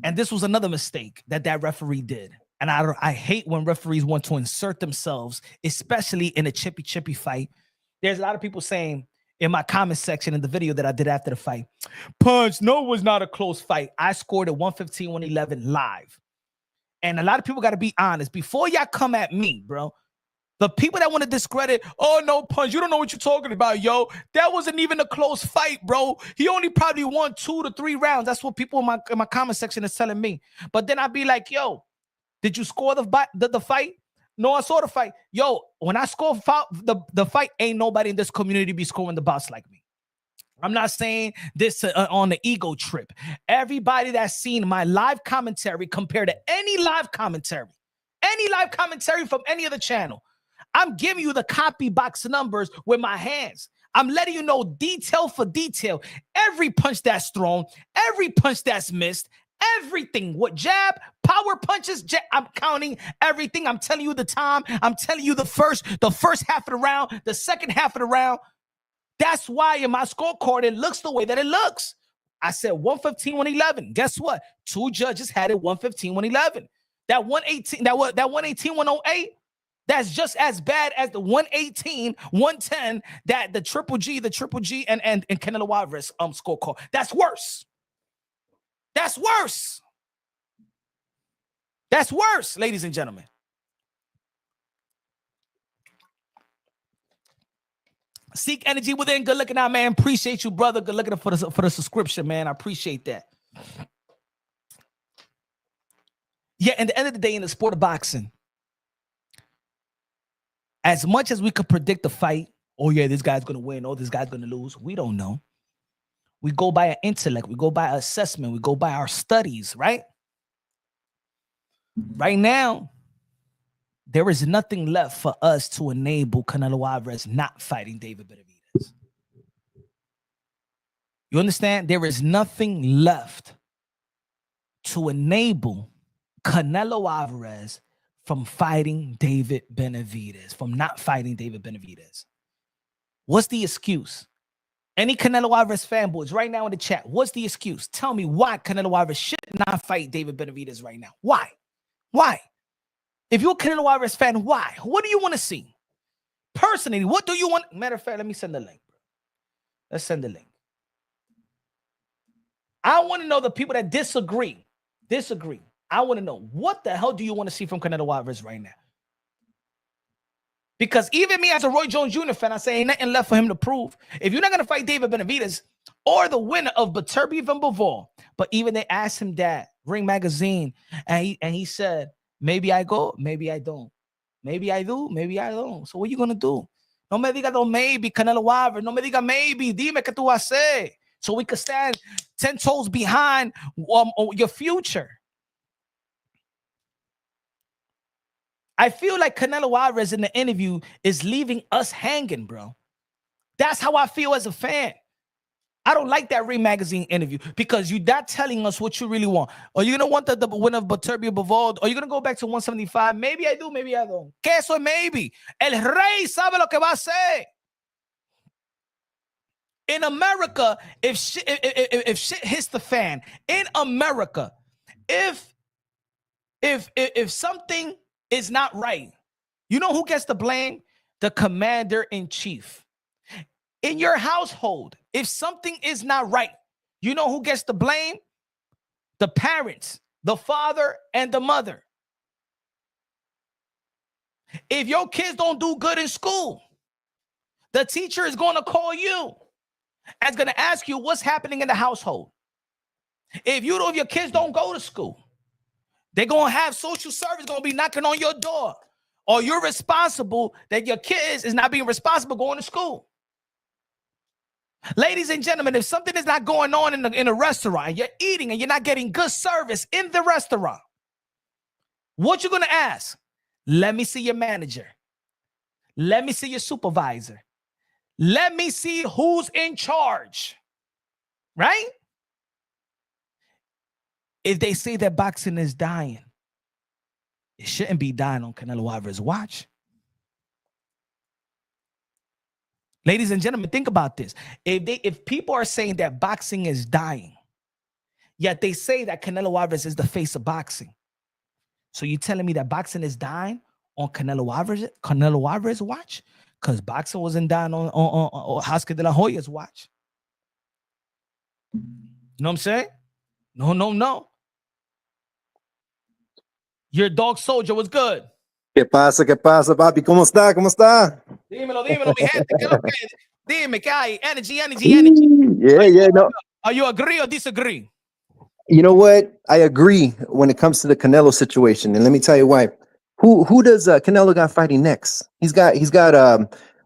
And this was another mistake that referee did. And I hate when referees want to insert themselves, especially in a chippy fight. There's a lot of people saying in my comment section in the video that I did after the fight, Punch, no, it was not a close fight. I scored at 115-111 live. And a lot of people got to be honest. Before y'all come at me, bro, the people that want to discredit, oh, no, Punch, you don't know what you're talking about, yo. That wasn't even a close fight, bro. He only probably won 2 to 3 rounds. That's what people in my comment section is telling me. But then I'd be like, yo, did you score the fight? No, I saw the fight. Yo, when I score the fight, ain't nobody in this community be scoring the bouts like me. I'm not saying this on the ego trip. Everybody that's seen my live commentary compared to any live commentary from any other channel, I'm giving you the copy box numbers with my hands. I'm letting you know detail for detail. Every punch that's thrown, every punch that's missed, everything. What jab, power punches, I'm counting everything. I'm telling you the time. I'm telling you the first half of the round, the second half of the round. That's why in my scorecard, it looks the way that it looks. I said 115-111. Guess what? 2 judges had it 115-111. That 118-108, that's just as bad as the 118-110 that the Triple G and Canelo Alvarez scorecard. That's worse. That's worse. That's worse, ladies and gentlemen. Seek energy within. Good looking out, man. Appreciate you, brother. Good looking for the subscription, man. I appreciate that. Yeah, at the end of the day, in the sport of boxing, as much as we could predict the fight, oh yeah, this guy's gonna win, oh, this guy's gonna lose, we don't know. We go by our intellect, we go by our assessment, we go by our studies, right? Right now, there is nothing left for us to enable Canelo Alvarez not fighting David Benavidez. You understand? There is nothing left to enable Canelo Alvarez from fighting David Benavidez, from not fighting David Benavidez. What's the excuse? Any Canelo Alvarez fanboys right now in the chat, what's the excuse? Tell me why Canelo Alvarez should not fight David Benavidez right now. Why? Why? If you're a Canelo Alvarez fan, why? What do you want to see? Personally, what do you want? Matter of fact, let me send the link. Let's send the link. I want to know the people that disagree. I want to know, what the hell do you want to see from Canelo Alvarez right now? Because even me as a Roy Jones Jr. fan, I say ain't nothing left for him to prove. If you're not going to fight David Benavidez or the winner of Beterbiev and Bivol, but even they asked him that, Ring Magazine, and he said, maybe I go, maybe I don't. Maybe I do, maybe I don't. So what are you going to do? No me diga no maybe, Canelo Alvarez. No me diga maybe. Dime que tú vas a hacer. So we could stand 10 toes behind your future. I feel like Canelo Alvarez in the interview is leaving us hanging, bro. That's how I feel as a fan. I don't like that Ring Magazine interview because you're not telling us what you really want. Are you going to want the winner of Beterbiev Bivol? Are you going to go back to 175? Maybe I do, maybe I don't. ¿Qué eso es maybe? El rey sabe lo que va a hacer. In America, if shit hits the fan, in America, if something is not right, you know who gets the blame? The commander-in-chief. In your household, if something is not right, you know who gets the blame? The parents, the father and the mother. If your kids don't do good in school, the teacher is going to call you and is going to ask you what's happening in the household. If your kids don't go to school, they're going to have social service going to be knocking on your door. Or you're responsible that your kids is not being responsible going to school. Ladies and gentlemen, if something is not going on in a restaurant, you're eating and you're not getting good service in the restaurant, what you going to ask? Let me see your manager. Let me see your supervisor. Let me see who's in charge. Right? If they say that boxing is dying, it shouldn't be dying on Canelo Alvarez's watch. Ladies and gentlemen, think about this. If people are saying that boxing is dying, yet they say that Canelo Alvarez is the face of boxing. So you're telling me that boxing is dying on Canelo Alvarez's watch? Because boxing wasn't dying on Oscar de la Hoya's watch. You know what I'm saying? No. Your dog soldier was good. ¿Qué pasa, papi? ¿Cómo está? Dímelo, mi gente. Dime, ¿qué hay? Energy. Yeah, no. Are you agree or disagree? You know what? I agree when it comes to the Canelo situation, and let me tell you why. Who does Canelo got fighting next? He's got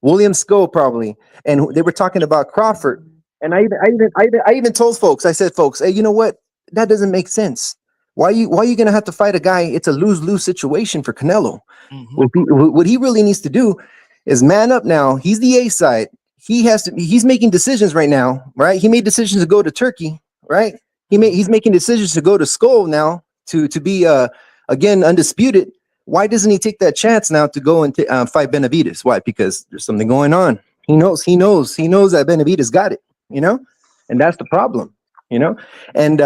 William Sco probably, and they were talking about Crawford. And I even told folks, I said, folks, hey, you know what? That doesn't make sense. Why are you gonna have to fight a guy? It's a lose-lose situation for Canelo. Mm-hmm. What he really needs to do is man up now. He's the A side. He's making decisions right now, right? He made decisions to go to Turkey, right? He's making decisions to go to Skull now to be again undisputed. Why doesn't he take that chance now to go and fight Benavidez? Why? Because there's something going on. He knows that Benavidez got it, and that's the problem, and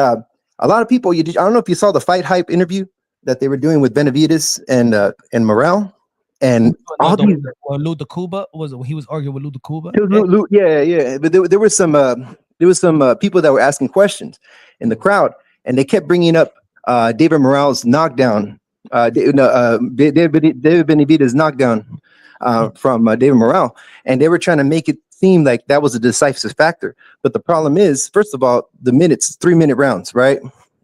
a lot of people, I don't know if you saw the Fight Hype interview that they were doing with Benavidez and Morrell, and Lou de Cuba he was arguing with Lou de Cuba. Yeah. But there was some people that were asking questions in the crowd, and they kept bringing up David Morrell's knockdown David Benavidez knockdown from David Morrell, and they were trying to make it seem like that was a decisive factor. But the problem is, first of all, the minutes, 3-minute rounds, right?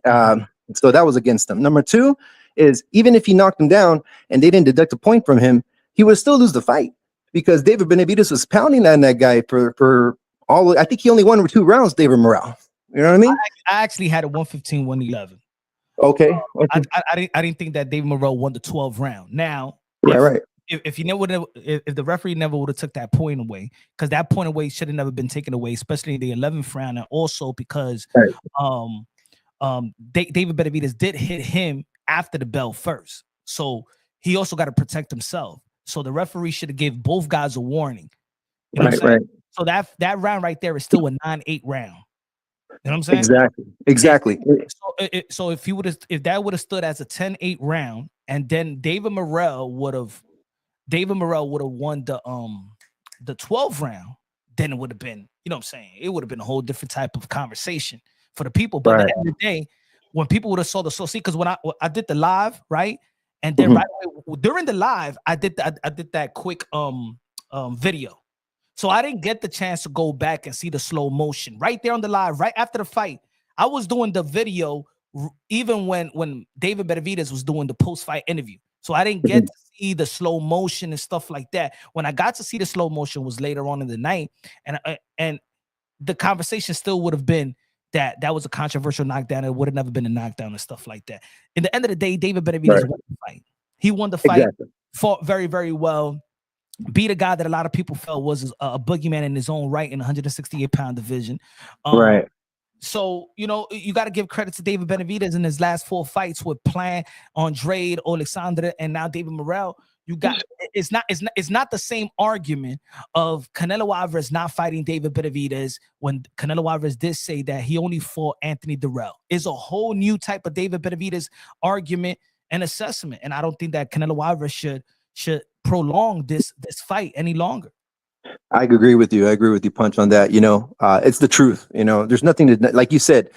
So that was against them. Number two is, even if he knocked him down and they didn't deduct a point from him, he would still lose the fight because David Benavidez was pounding on that guy for all. I think he only won 2 rounds, David Morrell. You know what I mean? I actually had a 115, 111. Okay. I didn't think that David Morrell won the 12th round. Now, right. If the referee never would have took that point away, because that point away should have never been taken away, especially in the 11th round, and also because David Benavidez did hit him after the bell first, so he also got to protect himself. So the referee should have gave both guys a warning. You know what I'm saying? So that round right there is still a 9-8 round. You know what I'm saying? Exactly. So if that would have stood as a 10-8 round, and then David Morrell would have won the 12th round, then it would have been, you know what I'm saying? It would have been a whole different type of conversation for the people. But at the end of the day, when people would have saw because when I did the live, right? And then right away, during the live, I did that quick video. So I didn't get the chance to go back and see the slow motion right there on the live, right after the fight. I was doing the video even when David Benavidez was doing the post-fight interview. So I didn't get to see the slow motion and stuff like that. When I got to see the slow motion was later on in the night, and the conversation still would have been that was a controversial knockdown. It would have never been a knockdown and stuff like that. In the end of the day, David Benavidez won the fight. He won the fight, fought very, very well. Beat a guy that a lot of people felt was a boogeyman in his own right in the 168-pound division. So, you know, you got to give credit to David Benavidez in his last 4 fights with Plant, Andrade, Alexander, and now David Morrell. You got it's not the same argument of Canelo Alvarez not fighting David Benavidez when Canelo Alvarez did say that he only fought Anthony Durrell. It's a whole new type of David Benavidez argument and assessment, and I don't think that Canelo Alvarez should prolong this fight any longer. I agree with you. Punch, on that. You know, it's the truth. You know, there's nothing to, like you said,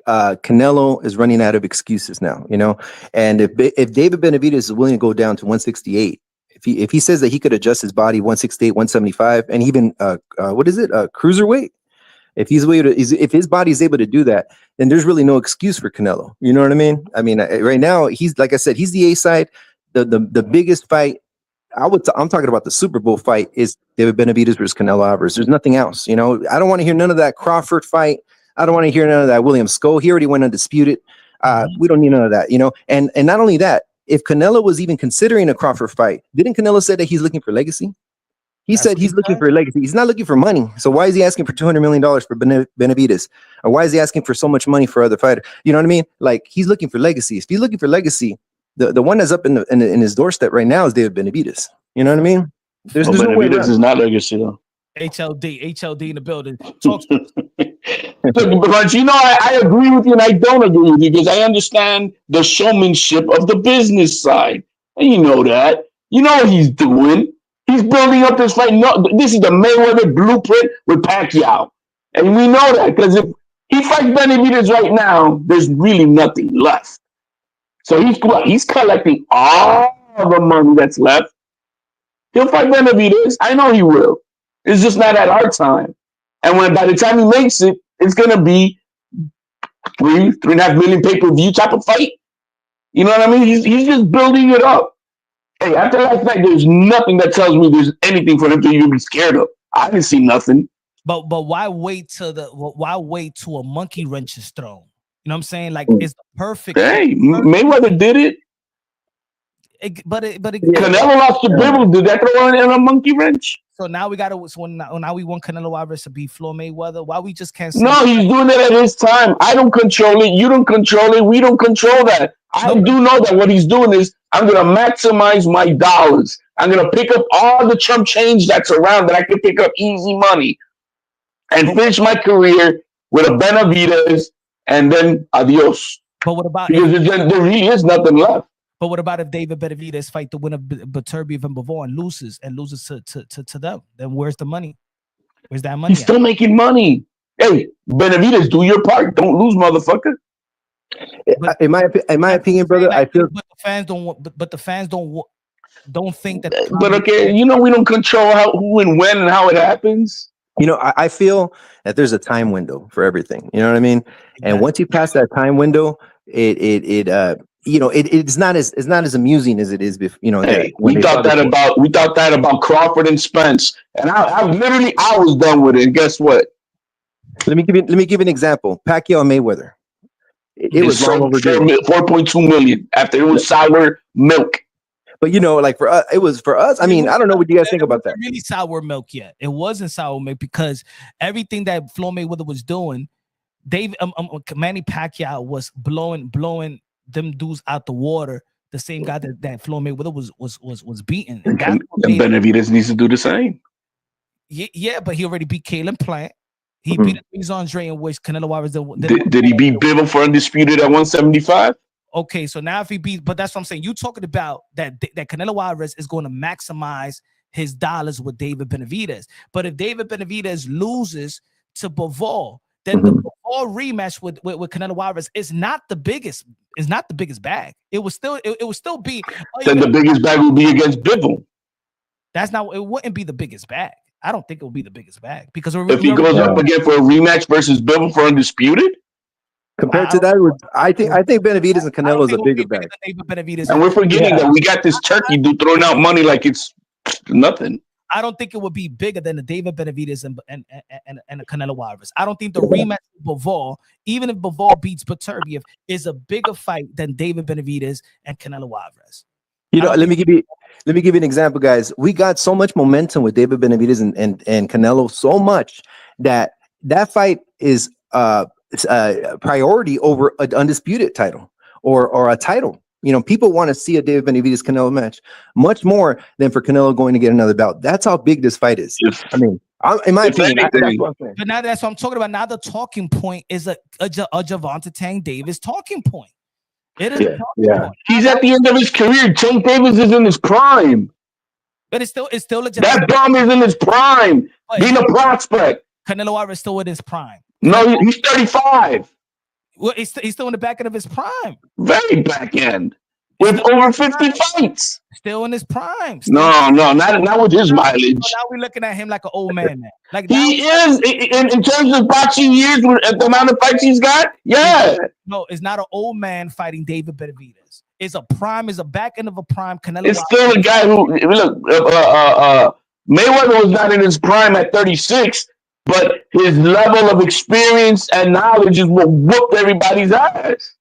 Canelo is running out of excuses now, you know, and if David Benavidez is willing to go down to 168, if he says that he could adjust his body 168, 175, and even cruiserweight, if his body is able to do that, then there's really no excuse for Canelo. You know what I mean? I mean, right now he's, like I said, he's the A side. The biggest fight, I'm talking about the Super Bowl fight, is David Benavidez versus Canelo Alvarez. There's nothing else. You know, I don't want to hear none of that Crawford fight. I don't want to hear none of that William Sco. He already went undisputed. We don't need none of that, you know. And not only that, if Canelo was even considering a Crawford fight, didn't Canelo say that he's looking for legacy? He said he's looking for legacy. He's not looking for money. So why is he asking for $200 million for Benavidez? Or why is he asking for so much money for other fighters? You know what I mean? Like, he's looking for legacy. If he's looking for legacy, the one that's up in his doorstep right now is David Benavidez. You know what I mean? There's no way Benavidez is not legacy though. HLD in the building. Talk to us. But you know, I agree with you and I don't agree with you because I understand the showmanship of the business side. And you know that. You know what he's doing. He's building up this fight. No, this is the Mayweather blueprint with Pacquiao. And we know that because if he fights Benavidez right now, there's really nothing left. So he's collecting all the money that's left. He'll fight Benavidez. I know he will. It's just not at our time. And by the time he makes it, it's gonna be 3.5 million pay-per-view type of fight. You know what I mean? He's just building it up. Hey, after last night, there's nothing that tells me there's anything for him to even be scared of. I didn't see nothing. But why wait till a monkey wrench is thrown? You know what I'm saying? Like, it's the perfect. Hey, Mayweather did it. Canelo lost to Bibble. Did that throw in a monkey wrench? So now we got to. So now we want Canelo Alvarez to beat Floyd Mayweather. Why we just can't? No, he's doing it at his time. I don't control it. You don't control it. We don't control that. I do know that what he's doing is I'm going to maximize my dollars. I'm going to pick up all the chump change that's around that I can pick up easy money and finish my career with a Benavidez and then adios. But what about because there really is nothing left. But what about if David Benavidez fight the winner of Beterbiev and Bivol and loses to them? Then where's the money? Where's that money? He's still making money. Hey, Benavidez, do your part. Don't lose, motherfucker. In my opinion, brother, I feel. But the fans don't want. But the fans don't think that. But okay, we don't control who and when and how it happens. I feel that there's a time window for everything. You know what I mean? And once you pass that time window, it's not as amusing as it is before. Hey, we thought that about Crawford and Spence, and I was done with it. And guess what? Let me give you an example. Pacquiao and Mayweather. It was long overdue. 4.2 million after it was sour milk. But like for us, it was for us. I mean, I don't know what you guys think about that. Really sour milk yet? It wasn't sour milk because everything that Floyd Mayweather was doing, Manny Pacquiao was blowing them dudes out the water. The same guy that Floyd Mayweather was beating. And Benavidez needs to do the same. Yeah, but he already beat Caleb Plant. He beat Luis Andre, in which Canelo Alvarez did he beat Bivol for undisputed at 175? Okay, so now if he beats, but that's what I'm saying. You talking about that Canelo Alvarez is going to maximize his dollars with David Benavidez. But if David Benavidez loses to Bivol, then the Bivol rematch with Canelo Alvarez is not the biggest. Is not the biggest bag. It will still be. Then the biggest bag will be against Bivol. That's not. It wouldn't be the biggest bag. I don't think it will be the biggest bag because if he goes up again for a rematch versus Bivol for undisputed. Compared to that, I think Benavidez and Canelo is a bigger bag. And we're forgetting that we got this turkey dude throwing out money like it's nothing. I don't think it would be bigger than the David Benavidez and the Canelo Alvarez. I don't think the rematch with Bivol, even if Bivol beats Beterbiev, is a bigger fight than David Benavidez and Canelo Alvarez. Let me give you an example, guys. We got so much momentum with David Benavidez and Canelo, so much that fight is priority over an undisputed title or a title. People want to see a David Benavidez Canelo match much more than for Canelo going to get another bout. That's how big this fight is. I mean, in my opinion, that's what I'm saying. But now that's what I'm talking about. Now the talking point is a Gervonta Tank Davis talking point. It is. Yeah. He's at the end of his career. Tank Davis is in his prime. But it's still a that bomb is in his prime. Being a prospect. Canelo Alvarez still in his prime. No, he's 35. Well, he's still in the back end of his prime. Very back end. With over 50 fights. Still in his prime. No, not with his mileage. Now we're looking at him like an old man now. Like he is in terms of boxing years, the amount of fights he's got. Yeah. No, it's not an old man fighting David Benavidez. It's a prime, is a back end of a prime. Canelo. It's still a guy who look. Mayweather was not in his prime at 36, but his level of experience and knowledge is what whooped everybody's ass.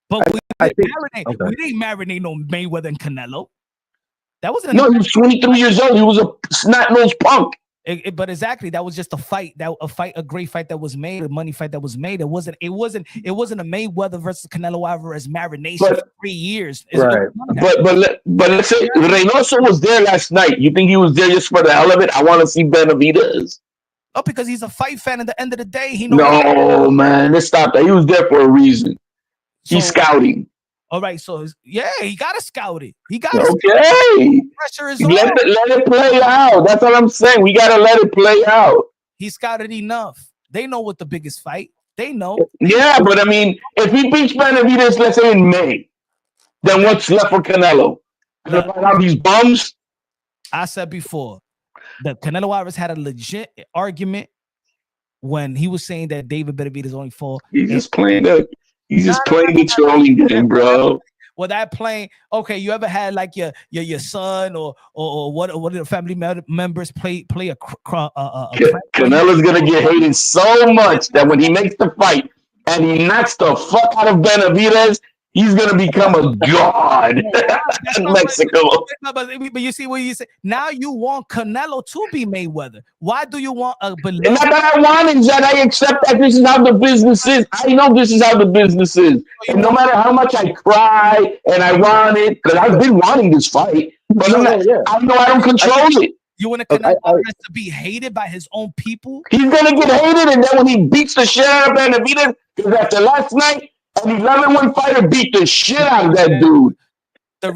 But we didn't marinate no Mayweather and Canelo. That wasn't. No, he was 23 years old. He was a snot-nosed punk. But exactly, that was just a great fight that was made, a money fight that was made. It wasn't a Mayweather versus Canelo Alvarez marination for 3 years. Right. But let's say Reynoso was there last night. You think he was there just for the hell of it? I want to see Benavidez. Oh, because he's a fight fan. At the end of the day, he knows. No, man, let's stop that. He was there for a reason. He's scouting. All right, so he got to scout it. He got to pressure is let it play out. That's what I'm saying. We got to let it play out. He scouted enough. They know what the biggest fight. They know. Yeah, but I mean, if he beats Benavidez, let's say in May, then what's left for Canelo? Gonna find out these bums? I said before that Canelo Alvarez had a legit argument when he was saying that David Benavidez only fought. He's just playing the trolling game, bro. Well, that playing. Okay, you ever had like your son or what of the family members play a Canelo's gonna get hated so much that when he makes the fight and he knocks the fuck out of Benavidez, he's gonna become a god in Mexico. But you see what you say. Now you want Canelo to be Mayweather. Why do you want a? Not that I want it, Jed. I accept that this is how the business is. I know this is how the business is. And no matter how much I cry and I want it, because I've been wanting this fight, but I know I don't control it. You want Canelo to be hated by his own people? He's gonna get hated, and then when he beats the shit out of Benavidez, because after last night, an 11-1 fighter beat the shit out of that dude. The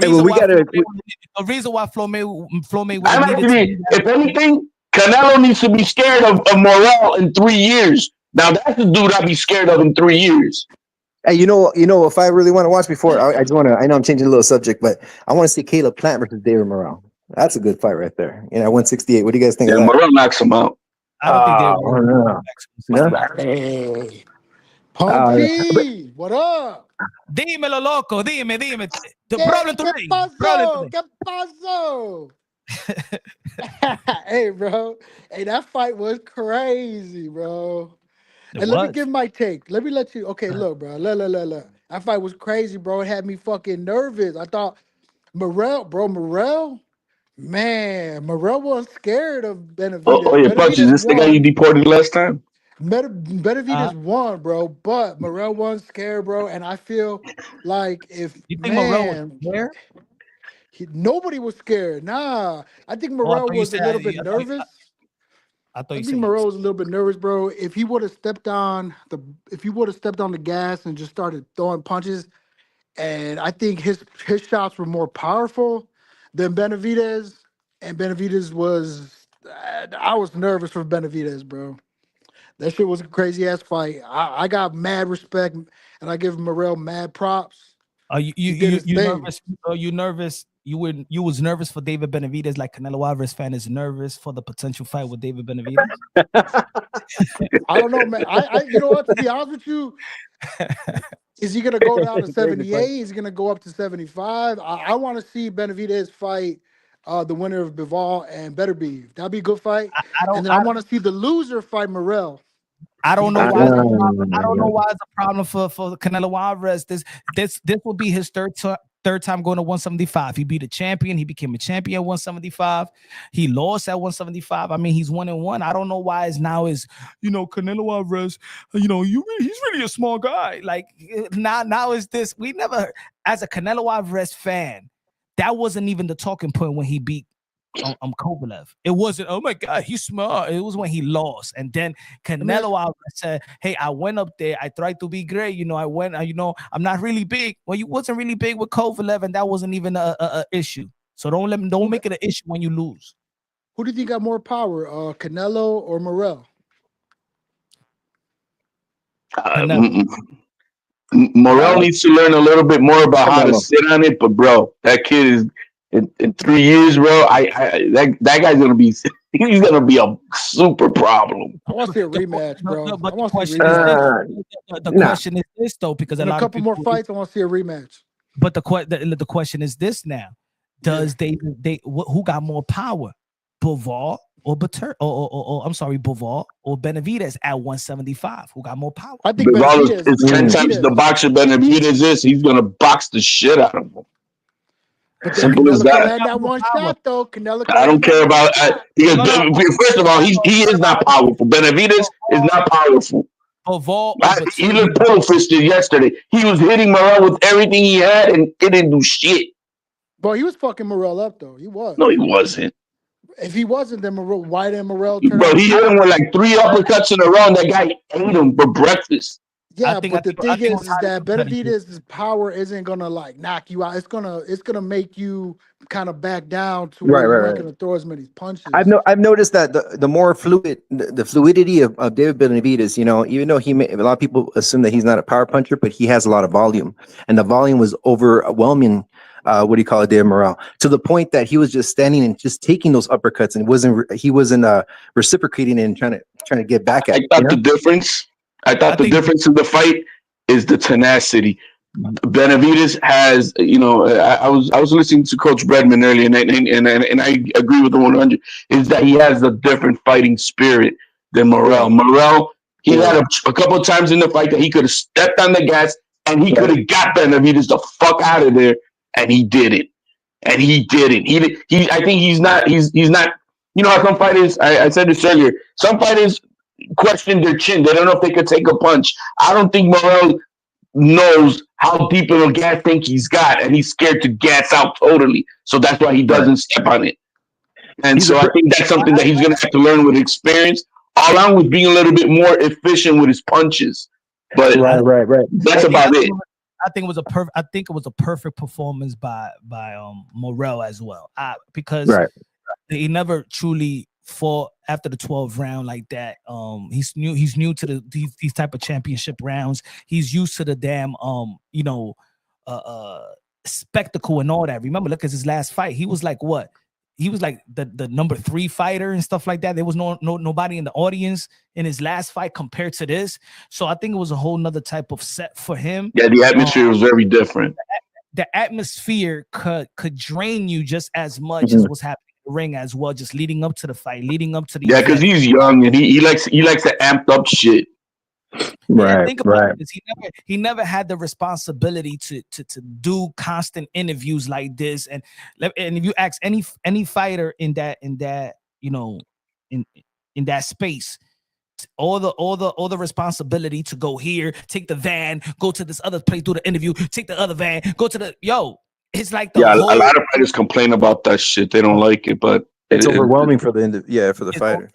reason why Floyd Mayweather if anything, Canelo needs to be scared of Morrell in 3 years. Now that's the dude I'd be scared of in 3 years. Hey, if I really want to watch before, I just want to. I know I'm changing a little subject, but I want to see Caleb Plant versus David Morrell. That's a good fight right there. 168. What do you guys think of that? Morrell knocks him out. I don't think they no. Hey, Punchy, what up? Dímelo, loco. Dime. The ¿Qué, problem ¿qué today. pasó? ¿Qué pasó? Hey, bro. Hey, that fight was crazy, bro. And let me give my take. Let me let you. Okay, look, bro. Look. That fight was crazy, bro. It had me fucking nervous. I thought Morrell, man, Morrell was scared of Benavidez. Oh yeah, Punch, is this the guy you deported last time? Benavidez won, bro, but Morrell wasn't scared, bro. And I feel like if you think Morrell was scared? Nobody was scared. Nah, I think Morrell was a little bit nervous. I think Morrell was a little bit nervous, bro. If he would have stepped on the gas and just started throwing punches, and I think his shots were more powerful than Benavidez. And Benavidez was, I was nervous for Benavidez, bro. That shit was a crazy ass fight. I got mad respect, and I give Morrell mad props. You nervous? Are you nervous? You was nervous for David Benavidez, like Canelo Alvarez fan is nervous for the potential fight with David Benavidez. I don't know, man. I you know what? To be honest with you, is he gonna go down to 78? Is he gonna go up to 75? I want to see Benavidez fight the winner of Bivol and Beterbiev. That'd be a good fight. I want to see the loser fight Morrell. I don't know why. I don't know why it's a problem for Canelo Alvarez. This will be his third time going to 175. He beat a champion. He became a champion at 175. He lost at 175. I mean, he's 1-1. I don't know why it's now is Canelo Alvarez. He's really a small guy. Like now is this? We never, as a Canelo Alvarez fan, that wasn't even the talking point when he beat Kovalev. It wasn't, oh my God, he's smart. It was when he lost. And then Canelo Alvarez said, hey, I went up there. I tried to be great. I went, I'm not really big. Well, you wasn't really big with Kovalev, and that wasn't even a issue. So don't make it an issue when you lose. Who do you think got more power, Canelo or Morrell? Morrell needs to learn a little bit more about how to sit on it, but bro, that kid is in 3 years, bro. That guy's gonna be he's gonna be a super problem. I want to see a rematch, bro. But the question is this though, because in a couple more fights, I want to see a rematch. But the question is this now: does who got more power, Bivol or Bivol or Benavidez at 175? Who got more power? I think Bivol is 10 times the boxer Benavidez is. He's gonna box the shit out of him. But simple as that. That one shot though, Canelo. I don't care about first of all, he is not powerful. Benavidez is not powerful. He looked puddle-fisted yesterday. He was hitting Morrell with everything he had, and it didn't do shit. Bro, he was fucking Morrell up though. He was. No, he wasn't. If he wasn't, then why didn't Morrell turn? Bro, he hit him with like 3 uppercuts in a row, and that guy ate him for breakfast. Yeah, but the thing is that Benavidez's power isn't gonna like knock you out. It's gonna make you kind of back down to where you're not gonna throw as many punches. I've noticed that the more the fluidity of David Benavidez, even though a lot of people assume that he's not a power puncher, but he has a lot of volume, and the volume was overwhelming. David Morrell, to the point that he was just standing and just taking those uppercuts, and he wasn't reciprocating and trying to get back at. I thought the difference in the fight is the tenacity. Benavidez has, I was listening to Coach Bredman earlier, and I agree with the 100. Is that he has a different fighting spirit than Morrell. Morrell, he had a couple of times in the fight that he could have stepped on the gas and he could have got Benavidez the fuck out of there, and he didn't. I think he's not. How some fighters. I said this earlier. Some fighters question their chin. They don't know if they could take a punch. I don't think Morrell knows how deep of a gas tank he's got, and he's scared to gas out totally. So that's why he doesn't step on it. And so I think that's something that he's going to have to learn with experience, along with being a little bit more efficient with his punches. But right. That's about it. I think it was a perfect performance by Morrell as well, because he never truly fought after the 12th round like that. He's new to these type of championship rounds. He's used to the damn spectacle and all that. Remember, look at his last fight. He was like what? He was like the number 3 fighter and stuff like that. There was nobody in the audience in his last fight compared to this. So I think it was a whole nother type of set for him. Yeah, the atmosphere was very different. The atmosphere could drain you just as much as what's happening in the ring as well, just leading up to the fight, leading up to the event. Because he's young and he likes to amp up shit. Right, think about this. He never had the responsibility to do constant interviews like this. And if you ask any fighter in that in that space, all the responsibility to go here, take the van, go to this other place, do the interview, take the other van, go to it's like a lot of fighters complain about that shit. They don't like it, but it's overwhelming for the fighter.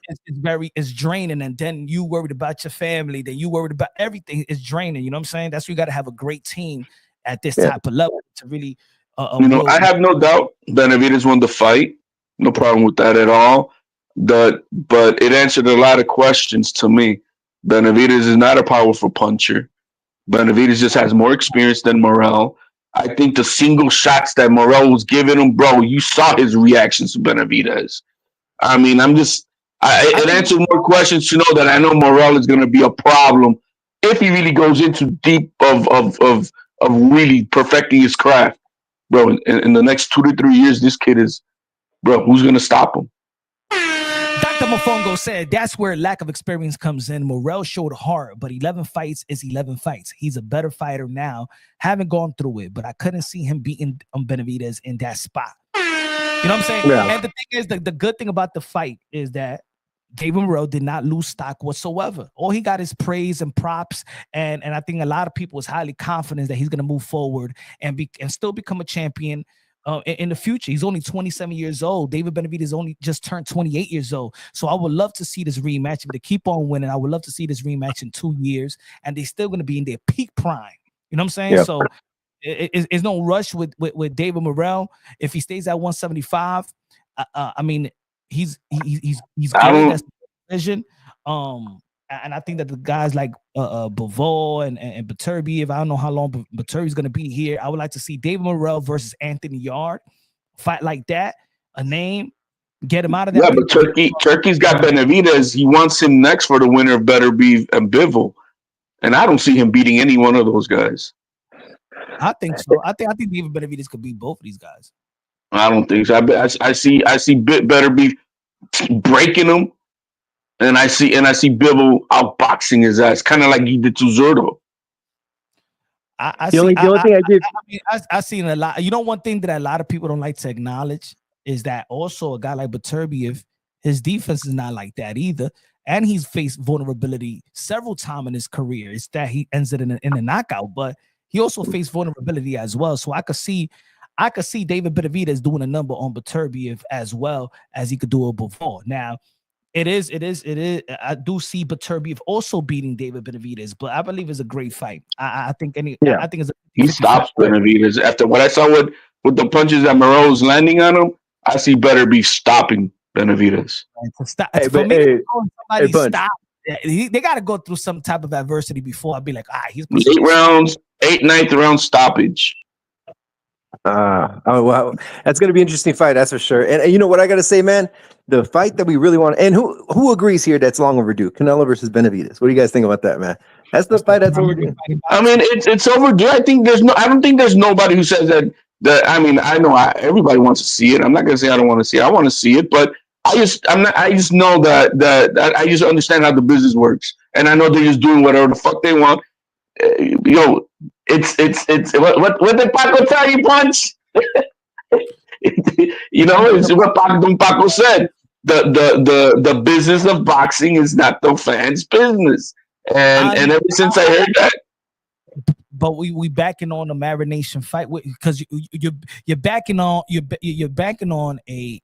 It's draining, and then you worried about your family, then you worried about everything. It's draining. You know what I'm saying? That's why you got to have a great team at this type of level to really. I have no doubt Benavidez won the fight. No problem with that at all. But it answered a lot of questions to me. Benavidez is not a powerful puncher. Benavidez just has more experience than Morrell. I think the single shots that Morrell was giving him, bro, you saw his reactions to Benavidez. I mean, it answered more questions to know that I know Morrell is going to be a problem if he really goes into deep of really perfecting his craft, bro. In the next 2 to 3 years, this kid is, bro, who's going to stop him? Dr. Mofongo said that's where lack of experience comes in. Morrell showed heart, but 11 fights is 11 fights. He's a better fighter now. Haven't gone through it, but I couldn't see him beating Benavidez in that spot. You know what I'm saying? Yeah. And the thing is, the good thing about the fight is that David Morrell did not lose stock whatsoever. All he got is praise and props, and I think a lot of people was highly confident that he's going to move forward and still become a champion. In the future. He's only 27 years old. David Benavidez only just turned 28 years old. So I would love to see this rematch. If they keep on winning, I would love to see this rematch in 2 years, and they're still going to be in their peak prime. You know what I'm saying? Yep. So it's no rush with David Morrell. If he stays at 175, I mean, he's great. That's the vision. And I think that the guys like Bivol and Beterbiev, I don't know how long Beterbiev going to be here. I would like to see David Morrell versus Anthony Yard fight like that. A name, get him out of there. Yeah, but Turkey's got Benavidez. He wants him next for the winner of Beterbiev and Bivol, and I don't see him beating any one of those guys. I think so. I think David Benavidez could beat both of these guys. I don't think so. I see Beterbiev breaking him. And I see Bivol outboxing his ass, kind of like he did to Zurdo. I've seen a lot. You know, one thing that a lot of people don't like to acknowledge is that also a guy like Beterbiev, his defense is not like that either, and he's faced vulnerability several times in his career. It's that he ends it in a knockout, but he also faced vulnerability as well. So I could see David Benavidez doing a number on Beterbiev as well as he could do a Bivol. Now. It is. I do see Beterbiev also beating David Benavidez, but I believe it's a great fight. I think he stops Benavidez after what I saw with the punches that Morrell was landing on him. I see Beterbiev stopping Benavidez. Stop. They got to go through some type of adversity before I'd be like, he's 8 rounds, 9th round stoppage. Wow, that's gonna be an interesting fight, that's for sure. And you know what I gotta say, man, the fight that we really want, and who agrees here that's long overdue? Canelo versus Benavidez. What do you guys think about that, man? That's the fight that's overdue. I mean, it's overdue. I don't think there's nobody who says that. I mean, I know everybody wants to see it. I'm not gonna say I don't want to see it. I want to see it, but I just know that I just understand how the business works, and I know they're just doing whatever the fuck they want. It's what did Paco tell you, Punch? It's what Paco said. The business of boxing is not the fans' business, and ever since I heard that. But we backing on the marination fight because you're backing on a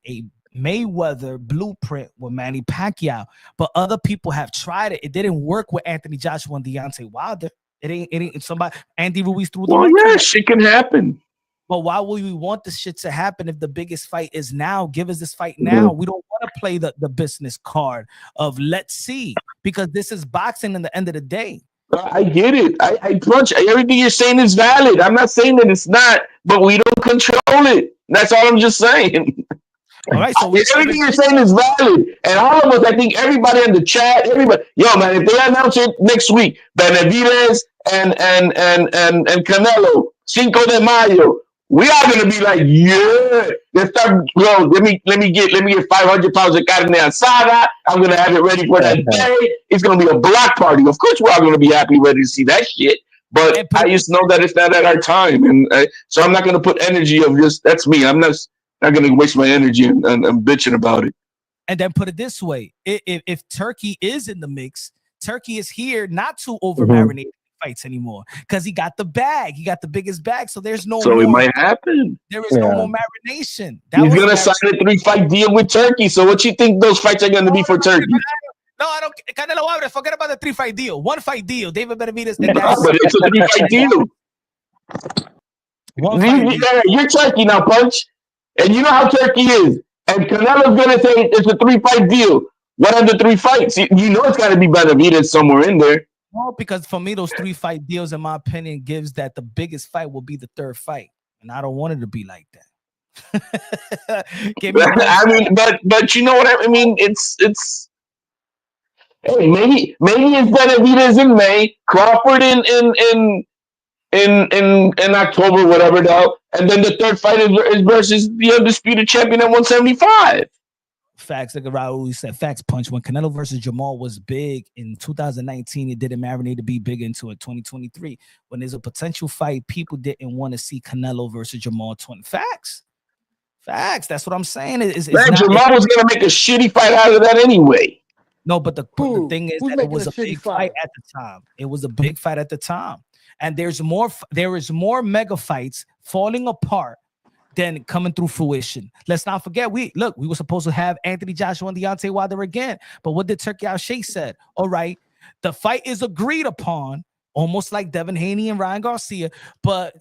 Mayweather blueprint with Manny Pacquiao, but other people have tried it. It didn't work with Anthony Joshua and Deontay Wilder. It ain't somebody. Andy Ruiz through the. Well, yeah, shit can happen. But why would we want this shit to happen if the biggest fight is now? Give us this fight now. We don't want to play the business card of let's see, because this is boxing in the end of the day. I get it. I punch. Everything you're saying is valid. I'm not saying that it's not, but we don't control it. That's all I'm just saying. All right, so everything you're saying is valid, and all of us, I think everybody in the chat, everybody, yo, man, if they announce it next week, Benavidez and Canelo, Cinco de Mayo, we are gonna be like, yeah, let's start. Yo, let me get 500 pounds of carne asada. I'm gonna have it ready for that day. It's gonna be a block party. Of course, we're all gonna be happy, ready to see that shit. But I just know that it's not at our time, and so I'm not gonna put energy of just. That's me. I'm not going to waste my energy and bitching about it. And then put it this way: if Turkey is in the mix, Turkey is here not to over marinate fights anymore because he got the bag. He got the biggest bag, so there's no. So it might happen. There is no more marination. He's going to sign a 3-fight deal with Turkey. So what you think those fights are going to be for Turkey? No, I don't. Canelo Alvarez, forget about the 3-fight deal. 1-fight deal. David Benavidez. No, but it's a 3-fight deal. You're Turkey now, Punch. And you know how Turkey is. And Canelo's going to say it's a 3-fight deal. What are the 3 fights? You know it's got to be Benavidez somewhere in there. Well, because for me, those 3-fight deals, in my opinion, gives that the biggest fight will be the 3rd fight. And I don't want it to be like that. I mean, but you know what I mean? It's hey, maybe it's Benavidez in May, Crawford in October, whatever though, and then the 3rd fight is versus the undisputed champion at 175. Facts, like Raul said, facts punch. When Canelo versus Jamal was big in 2019, it didn't marinate to be big into it. 2023, when there's a potential fight, people didn't want to see Canelo versus Jamal. Facts. That's what I'm saying. Jamal was gonna make a shitty fight out of that anyway. No, but the thing is that it was a big fight at the time. It was a big fight at the time. And there is more mega fights falling apart than coming through fruition. Let's not forget, we were supposed to have Anthony Joshua and Deontay Wilder again. But what did Turkey Al-Sheikh said? All right, the fight is agreed upon, almost like Devin Haney and Ryan Garcia. But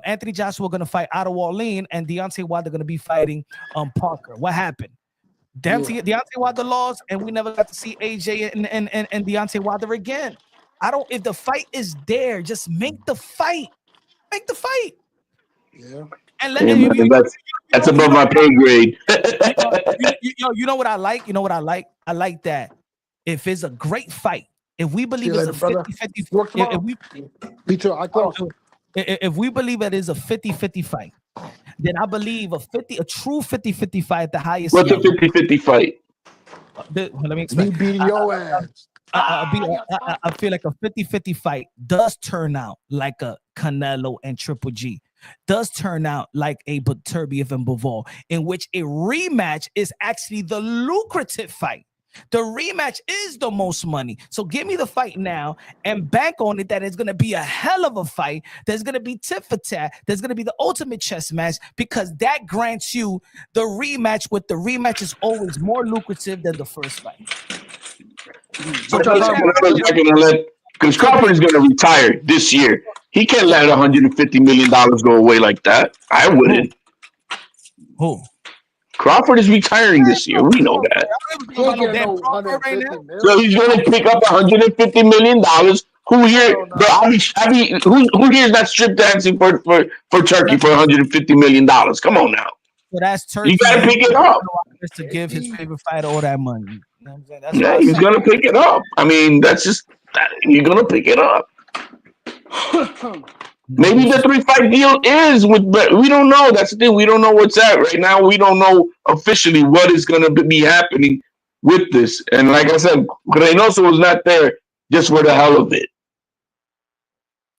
Anthony Joshua going to fight Ottawa Lane, and Deontay Wilder going to be fighting Parker. What happened? Deontay Wilder lost, and we never got to see AJ and Deontay Wilder again. If the fight is there, just make the fight. Make the fight. Yeah. And that's above my pay grade. You know what I like? I like that. If it's a great fight, if we believe it's a 50-50, if we believe it is a 50-50 fight, then I believe a true 50-50 fight at the highest. What's a 50-50 fight? Let me explain. Me beating your ass. I feel like a 50-50 fight does turn out like a Canelo and Triple G, does turn out like a Beterbiev and Bivol, in which a rematch is actually the lucrative fight. The rematch is the most money. So give me the fight now and bank on it that it's going to be a hell of a fight. There's going to be tit for tat. There's going to be the ultimate chess match, because that grants you the rematch. With the rematch is always more lucrative than the first fight. So because Crawford is going to retire this year. He can't let $150 million go away like that. I wouldn't. Who? Crawford is retiring this year. We know that. So he's going to pick up $150 million. Who here is not strip dancing for Turkey for $150 million? Come on now. So that's Turkey. You got to pick it up. To give his favorite fighter all that money. You know what I'm saying? Yeah, he's going to pick it up. I mean, that's just, you're going to pick it up. Maybe the 3-fight deal is with, but we don't know. That's the thing. We don't know what's at right now. We don't know officially what is going to be happening with this. And like I said, Reynoso was not there just for the hell of it.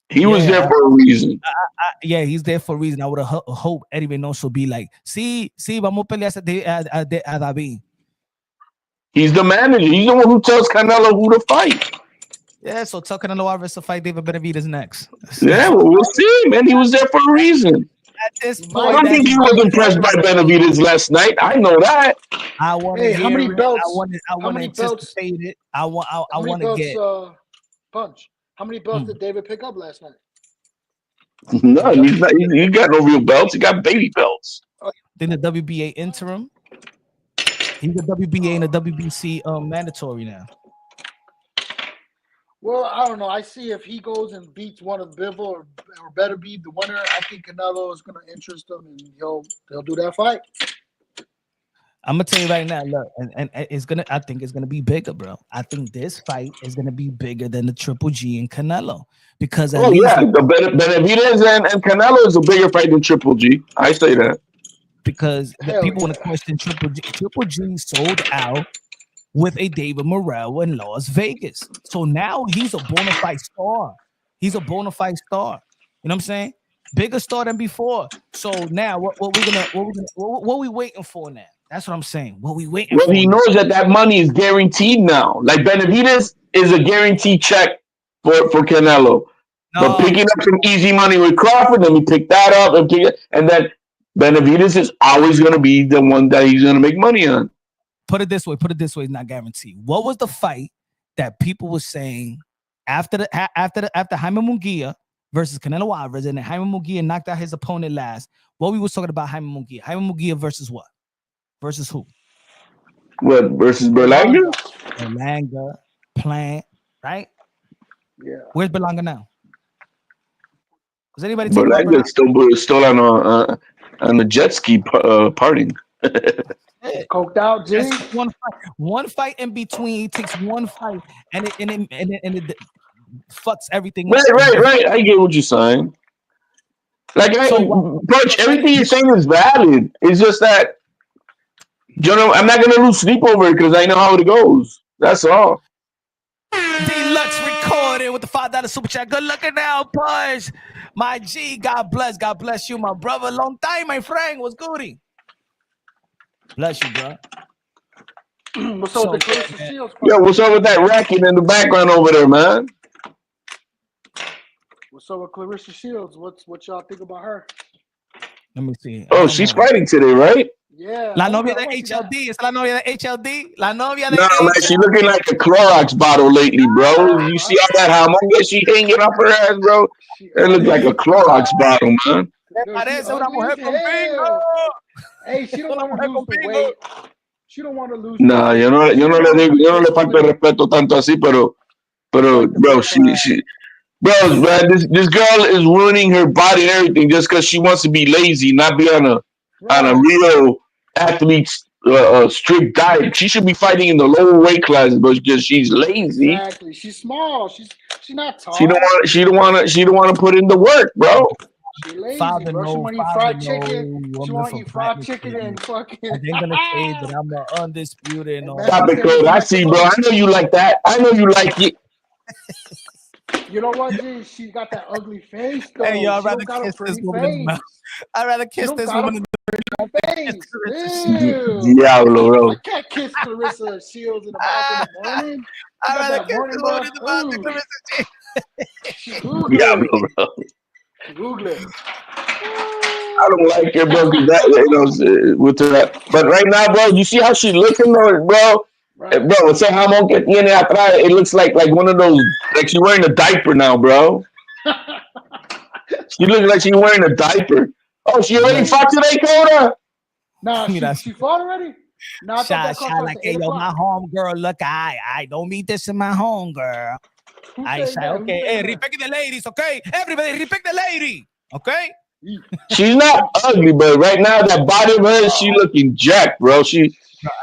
He was there for a reason. He's there for a reason. I would have hoped Eddie Reynoso be like, sí, vamos a pelear a David. He's the manager. He's the one who tells Canelo who to fight. Yeah, so tell Canelo Alvarez to fight David Benavidez next. Yeah, well, we'll see, man. He was there for a reason. At this point, I don't think he was impressed by Benavidez last night. I know that. I want to how many belts? I want to anticipate it. I want to get Punch. How many belts did David pick up last night? No, he's not. He got no real belts. He got baby belts. Then the WBA interim. He's a WBA and a WBC mandatory now. Well, I don't know. I see if he goes and beats one of Bivol or better be the winner, I think Canelo is going to interest him and he'll do that fight. I'm gonna tell you right now, look, and it's gonna. I think it's gonna be bigger, bro. I think this fight is gonna be bigger than the Triple G and Canelo because the Benavidez and Canelo is a bigger fight than Triple G. I say that because the people want to question Triple G. Triple G sold out with a David Morrell in Las Vegas, so now he's a bona fide star. He's a bona fide star. You know what I'm saying? Bigger star than before. So now, what we waiting for now? That's what I'm saying. What we waiting for? He knows that money is guaranteed now. Like Benavidez is a guaranteed check for Canelo. No. But picking up some easy money with Crawford, then we pick that up and then Benavidez is always going to be the one that he's going to make money on. Put it this way, it's not guaranteed. What was the fight that people were saying after Jaime Munguia versus Canelo Alvarez, and then Jaime Munguia knocked out his opponent last? What we was talking about Jaime Munguia? Jaime Munguia versus what? Versus who? What, versus Berlanga? Berlanga, Plant, right? Yeah. Where's Berlanga now? Does anybody talk about Berlanga? Still on the jet ski partying. Coked out, G. One fight in between. He takes one fight and it fucks everything. Right. I get what you're saying. Like, Punch, everything you're saying is valid. It's just that, you know, I'm not going to lose sleep over it because I know how it goes. That's all. Deluxe recording with the $5 super chat. Good looking now, Punch. My G, God bless you, my brother. Long time, my friend. What's goody? Bless you, bro. What's up with the Clarissa Shields? Yo, what's up with that racket in the background over there, man? What's up with Clarissa Shields? What y'all think about her? Let me see. Oh, she's fighting today, right? Yeah. La novia de HLD. Es la novia de HLD. La novia de HLD. Man, she looking like a Clorox bottle lately, bro. You see all that hamon that she hanging off her ass, bro? It looks like a Clorox bottle, man. Hey, she don't want to lose the weight. She don't want to lose. Nah, yo no le falta el respeto tanto así, pero bro, she bro, man, this girl is ruining her body and everything just because she wants to be lazy, not be on a real athlete's strict diet. She should be fighting in the lower weight classes, but because she's lazy. Exactly, she's small. She's not tall. She don't want to put in the work, bro. She lazy, bro. She want to eat fried chicken. She want to eat fried chicken and fucking. They're gonna say that I'm an undisputed. Stop it, Code. I see, bro. I know you like that. I know you like it. You know what, G? She got that ugly face, though. Hey, yo, I'd rather kiss this woman in the mouth. I'd rather kiss this woman in the face. Diablo, bro. I can't kiss Clarissa Shields in the mouth in the morning. I'd rather kiss the woman in the mouth than Clarissa. Diablo, bro. Google it. I don't like it, bro. With that. But right now, bro, you see how she looking, bro? Right. Bro, ese jamón que tiene atrás, it looks like one of those, like she's wearing a diaper now, bro. She looks like she's wearing a diaper. Oh, she already fought today, Coda? Nah, she fought already? Nah, shot like, hey, yo, my home girl, look, I don't meet this in my home girl. I say, okay, hey, respect the ladies, okay? Everybody respect the lady, okay? She's not ugly, but right now that body of hers, she looking jacked, bro.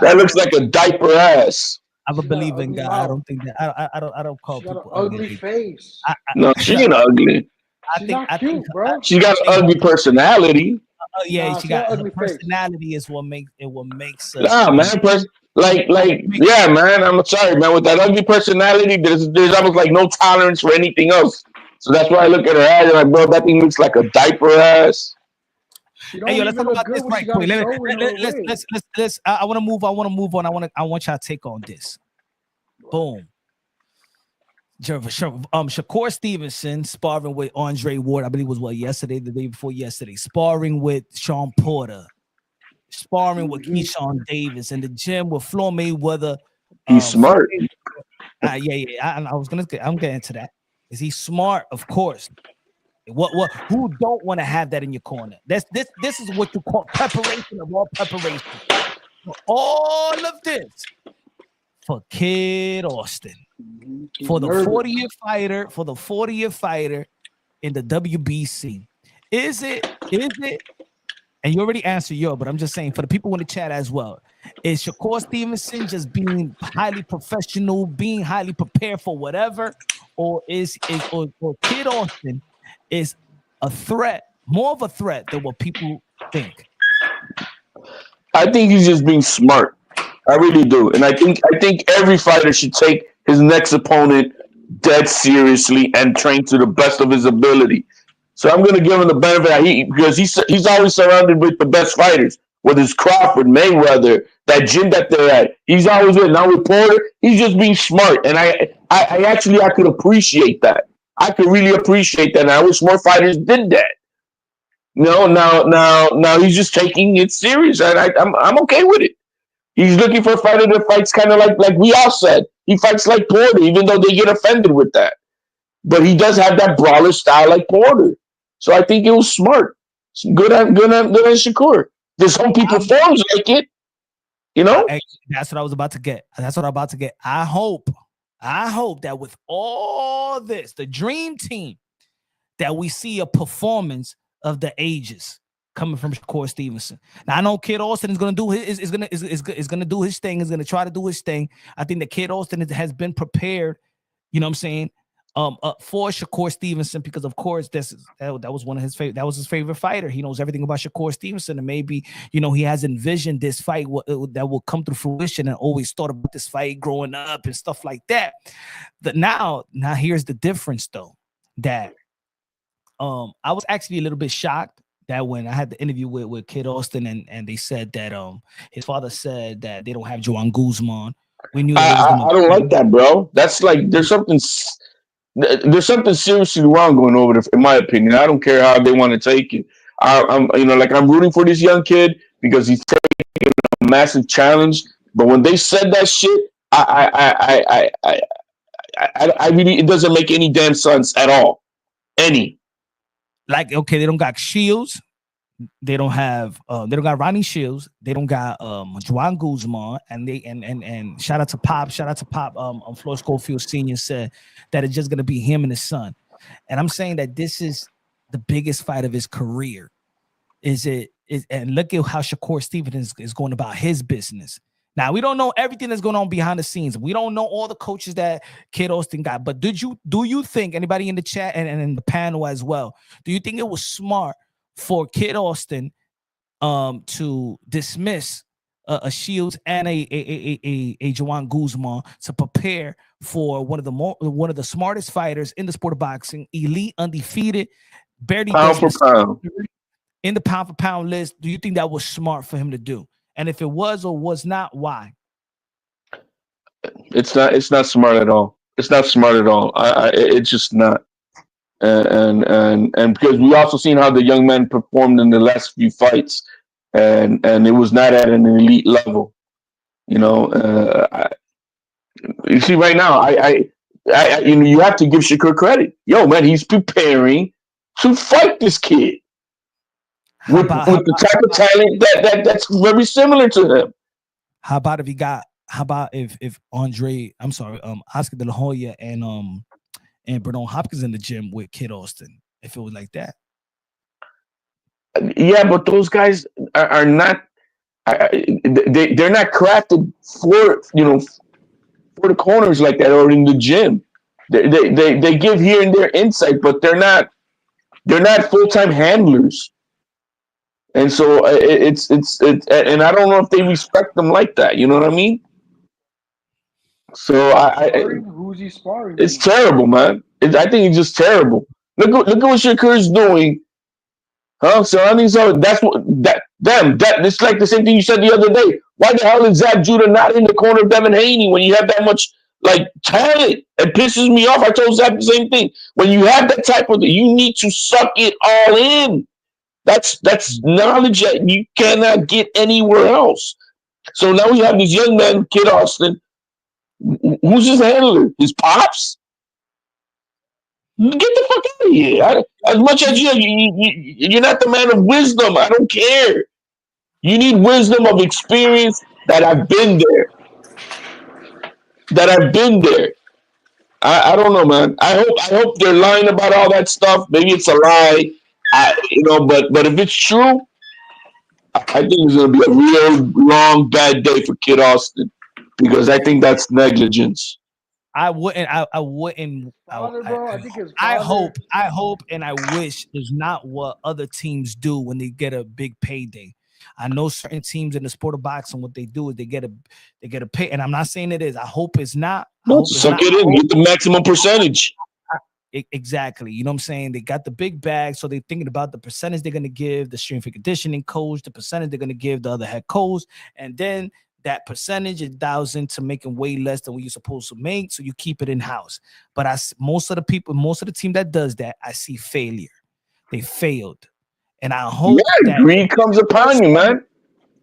That looks like a diaper ass. I would believe in God. I don't think that. I don't call people ugly face. No, she ain't ugly. I think, bro. She got an ugly personality. Yeah, she got ugly personality is what makes us. Nah, man, yeah, man. I'm sorry, man. With that ugly personality, there's almost like no tolerance for anything else. So that's why I look at her ass and like, bro, that thing looks like a diaper ass. Hey, yo, let's talk about this right quick. Let's. I want to move on. I want y'all to take on this. Boom. Shakur Stevenson sparring with Andre Ward. I believe it was the day before yesterday. Sparring with Sean Porter. Sparring with Keyshawn Davis in the gym with Floyd Mayweather. He's smart. Yeah. I'm getting to that. Is he smart? Of course. Who don't want to have that in your corner? This is what you call preparation of all preparation. All of this for Kid Austin, for the 40-year fighter in the WBC. Is it? And you already answered but I'm just saying for the people in the chat as well. Is Shakur Stevenson just being highly professional, being highly prepared for whatever, or or Kid Austin is a threat, more of a threat than what people think? I think he's just being smart. I really do, and I think every fighter should take his next opponent dead seriously and train to the best of his ability. So I'm going to give him the benefit because he's always surrounded with the best fighters, whether it's Crawford, Mayweather, that gym that they're at. He's always with. Now with Porter, he's just being smart, and I could appreciate that. I could really appreciate that, and I wish more fighters did that. No, now he's just taking it serious, and I'm okay with it. He's looking for a fighter that fights kind of like we all said. He fights like Porter, even though they get offended with that. But he does have that brawler style like Porter. So I think it was smart. Good on Shakur. There's some people forms like it. You know? That's what I was about to get. I hope that with all this, the dream team, that we see a performance of the ages coming from Shakur Stevenson. Now I know Kid Austin is going to do is going to do his thing. Is going to try to do his thing. I think that Kid Austin has been prepared. You know what I'm saying? For Shakur Stevenson, because of course that was one of his favorite. That was his favorite fighter. He knows everything about Shakur Stevenson, and maybe he has envisioned this fight that will come to fruition, and always thought about this fight growing up and stuff like that. But now here's the difference, though. That I was actually a little bit shocked that when I had the interview with Kid Austin, and they said that his father said that they don't have Joan Guzman. We knew that I don't like that, bro. That's like there's something seriously wrong going over there, in my opinion. I don't care how they want to take it. I'm rooting for this young kid because he's taking a massive challenge. But when they said that shit, I really, it doesn't make any damn sense at all. Any. Like, okay, they don't got Shields. They don't got Ronnie Shields. They don't got Juan Guzman, and shout out to Pop. Floyd Schofield Sr. said that it's just gonna be him and his son. And I'm saying that this is the biggest fight of his career. And look at how Shakur Stevenson is going about his business. Now we don't know everything that's going on behind the scenes. We don't know all the coaches that Kid Austin got. But do you think, anybody in the chat and in the panel as well, do you think it was smart for Kid Austin to dismiss a Shields and a Juan Guzman to prepare for one of the smartest fighters in the sport of boxing, elite, undefeated, barely pound for pound in the pound for pound list? Do you think that was smart for him to do? And if it was or was not, why? It's not smart at all. It's not smart at all. It's just not. And because we also seen how the young man performed in the last few fights, and it was not at an elite level. You see right now, you have to give Shakur credit. Yo, man, he's preparing to fight this kid with the type of talent that's very similar to him. How about if Oscar De La Hoya and Bernard Hopkins in the gym with Kid Austin, if it was like that? Yeah, but those guys are not. They're not crafted for the corners like that or in the gym. They give here and there insight, but they're not full-time handlers. And so it's and I don't know if they respect them like that. You know what I mean? So who's he sparring? It's terrible, man. I think it's just terrible. Look at what Shakur's doing, huh? So I mean, that's what it's like the same thing you said the other day. Why the hell is Zab Judah not in the corner of Devin Haney when you have that much talent? It pisses me off. I told Zab the same thing. When you have that type of, you need to suck it all in. That's knowledge that you cannot get anywhere else. So now we have this young man, Kid Austin. Who's his handler? His pops? Get the fuck out of here. As much as you're not the man of wisdom, I don't care. You need wisdom of experience that I've been there. I don't know, man. I hope they're lying about all that stuff. Maybe it's a lie. But if it's true, I think it's gonna be a real long bad day for Kid Austin because I think that's negligence. I wouldn't. Father, bro, I think his I father. hope, and I wish is not what other teams do when they get a big payday. I know certain teams in the sport of boxing, what they do is they get a pay, and I'm not saying it is. I hope it's not. I hope it's Suck not. it in, get the maximum percentage. Exactly. You know what I'm saying? They got the big bag, so they're thinking about the percentage they're going to give the strength and conditioning coach, the percentage they're going to give the other head coach, and then that percentage it dials into making way less than what you're supposed to make, so you keep it in house. But most of the team that does that, I see failure. They failed, and I hope that greed comes upon you, man.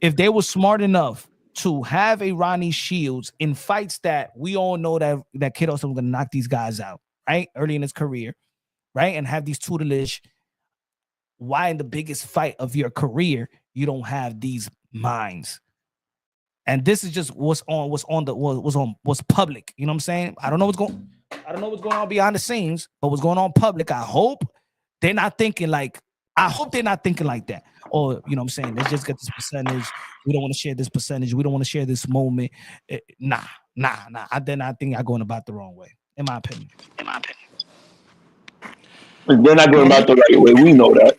if they were smart enough to have a Ronnie Shields in fights that we all know that Kid Austin was going to knock these guys out, right? Early in his career, right? And have these tutelage. Why in the biggest fight of your career, you don't have these minds? And this is just what's public. You know what I'm saying? I don't know what's going on behind the scenes, but what's going on public, I hope they're not thinking like that. Or, you know what I'm saying? Let's just get this percentage. We don't want to share this percentage. We don't want to share this moment. Nah. I think I'm going about the wrong way, in my opinion. They're not going about the right way. We know that.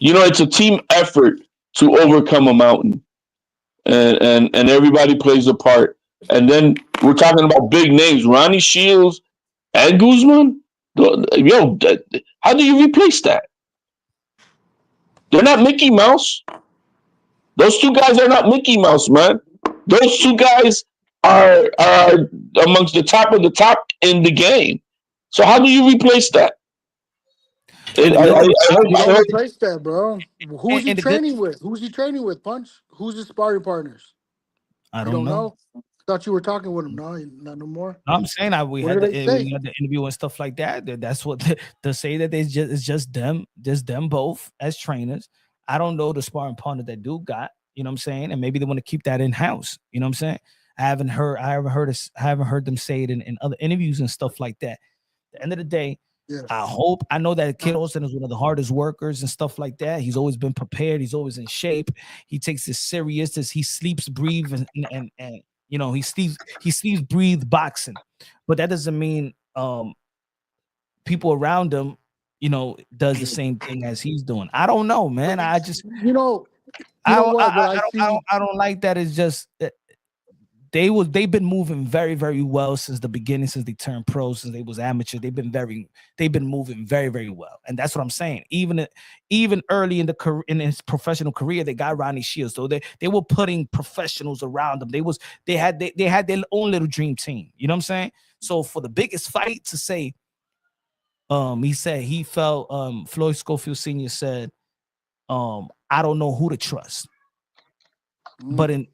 It's a team effort to overcome a mountain. And everybody plays a part. And then we're talking about big names. Ronnie Shields and Guzman. How do you replace that? They're not Mickey Mouse. Those two guys are not Mickey Mouse, man. Those two guys are amongst the top of the top in the game. So how do you replace that? You don't replace that, bro. Who's he training with? Who's he training with, Punch? Who's his sparring partners? I don't know. Thought you were talking with him. No, not no more. I'm saying we had the interview and stuff like that. That's what to say that it's just them both as trainers. I don't know the sparring partner that dude got. You know what I'm saying? And maybe they want to keep that in house. You know what I'm saying? I haven't heard them say it in other interviews and stuff like that. At the end of the day, yeah. I know that Kid Austin is one of the hardest workers and stuff like that. He's always been prepared. He's always in shape. He takes it serious. He sleeps, breathe, and he sleeps, breathe boxing. But that doesn't mean people around him, does the same thing as he's doing. I don't know, man. I just I don't like that. It's just they've been moving very, very well since the beginning, since they turned pro, since they was amateur. They've been moving very, very well, and that's what I'm saying. Even early in his professional career, they got Ronnie Shields, so they were putting professionals around them. They had their own little dream team. You know what I'm saying? So for the biggest fight to say, he said he felt Floyd Schofield Sr. said, I don't know who to trust. But in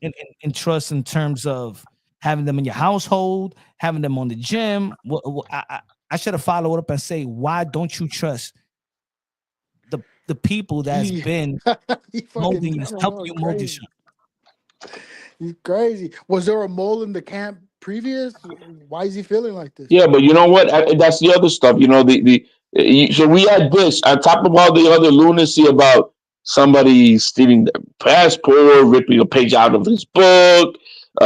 trust in terms of having them in your household, having them on the gym, I should have followed up and say, why don't you trust the people that's been molding you, helping you mold yourself? He's crazy. Was there a mole in the camp previous? Why is he feeling like this? Yeah, but you know what? That's the other stuff. So we had this on top of all the other lunacy about somebody stealing their passport, ripping a page out of his book.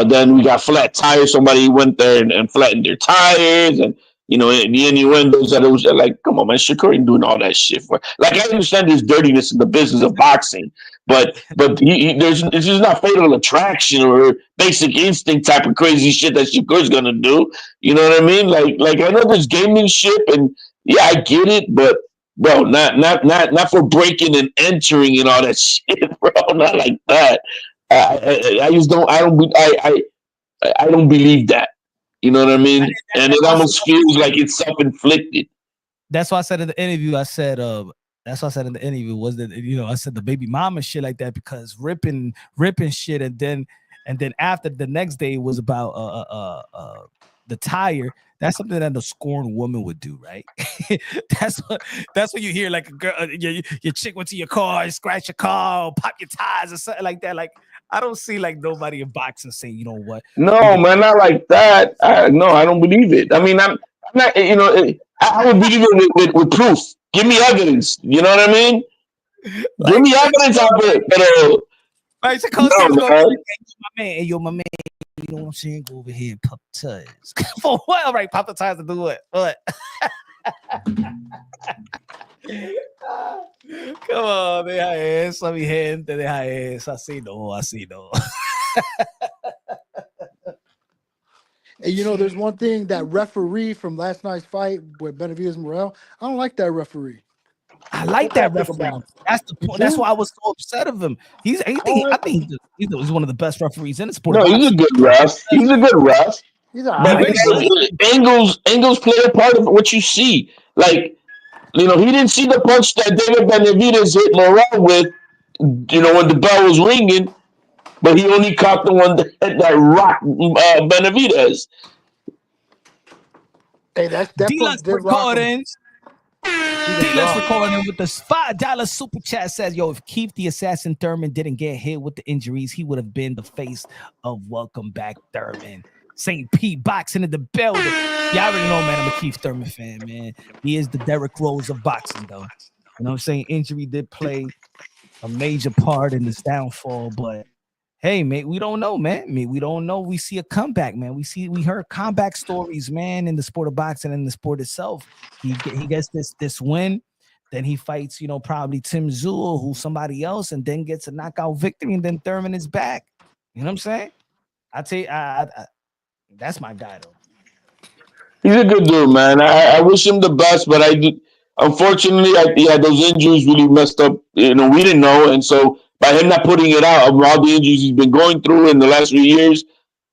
Then we got flat tires. Somebody went there and flattened their tires. And, the innuendos that it was like, come on, man, Shakur ain't doing all that shit. Like, I understand there's dirtiness in the business of boxing, but it's just not Fatal Attraction or Basic Instinct type of crazy shit that Shakur's going to do. You know what I mean? Like I know there's gamemanship and, yeah, I get it, but bro, not for breaking and entering and all that shit, bro. Not like that. I just don't. I don't believe that. You know what I mean? And it almost feels like it's self-inflicted. That's why I said in the interview. Was that I said the baby mama shit like that because ripping shit and then after the next day was about the tire, that's something that a scorned woman would do, right? that's what you hear, like a girl, your chick went to your car, scratch your car, pop your tires or something like that. Like, I don't see like nobody in boxing saying, you know what? No, man, not like that. No, I don't believe it. I mean, I'm not. I would believe it with proof. Give me evidence. You know what I mean? Give Like, me evidence of it. But right, so no, go, man. hey, my man, you know what I'm saying? Go over here and pop the tires. For what? All right, pop the tires to do what? What? Come on, deja eso, mi gente, deja eso. Así no. And you know, there's one thing, that referee from last night's fight with Benavidez Morrell. I don't like that referee. I like that referee. That's the point. That's why I was so upset of him. I think he's one of the best referees in the sport. No, he's a good ref. He's a good ref. He's all But right. angles play a part of what you see. Like, he didn't see the punch that David Benavidez hit Morrell with, when the bell was ringing, but he only caught the one that rocked Benavidez. Hey, that's D-Lux Recordings. D-Lux Recording with the $5 super chat says, yo, if Keith the Assassin Thurman didn't get hit with the injuries, he would have been the face of Welcome Back Thurman. St. Pete boxing in the building. Yeah, I already know, man. I'm a Keith Thurman fan, man. He is the Derrick Rose of boxing, though. You know what I'm saying? Injury did play a major part in his downfall, but hey, mate, we don't know, man. We don't know. We see a comeback, man. We heard comeback stories, man, in the sport of boxing and the sport itself. He gets this win, then he fights, probably Tim Zul, who's somebody else, and then gets a knockout victory, and then Thurman is back. You know what I'm saying? I tell you, that's my guy, though. He's a good dude, man. I wish him the best, but unfortunately, those injuries really messed up. We didn't know, and so by him not putting it out of all the injuries he's been going through in the last few years,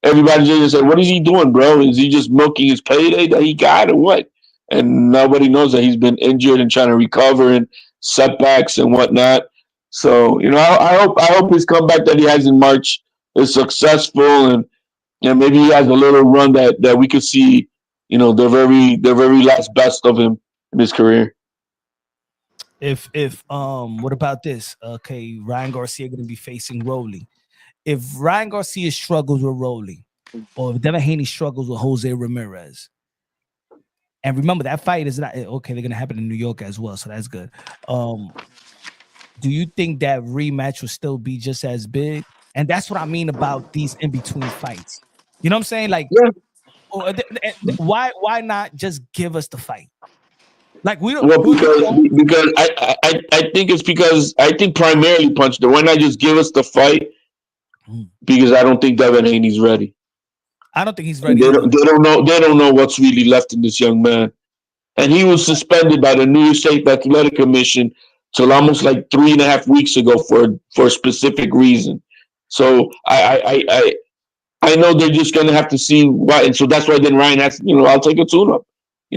everybody just said, "What is he doing, bro? Is he just milking his payday that he got, or what?" And nobody knows that he's been injured and trying to recover and setbacks and whatnot. So, I hope his comeback that he has in March is successful, and maybe he has a little run that we could see, the very last best of him in his career. If what about this? Okay, Ryan Garcia going to be facing Rolly. If Ryan Garcia struggles with Rolly, or if Devin Haney struggles with Jose Ramirez, and remember that fight is not okay. They're going to happen in New York as well, so that's good. Do you think that rematch will still be just as big? And that's what I mean about these in between fights. You know what I'm saying? Like, why not just give us the fight? Like, we don't. Well, because I think it's because I think primarily, Punch, why not just give us the fight? Because I don't think Devin Haney's ready. I don't think he's ready. They don't know what's really left in this young man, and he was suspended by the New York State Athletic Commission till almost like 3.5 weeks ago for a specific reason. So I know they're just gonna have to see why, and so that's why then Ryan has, I'll take a tune-up.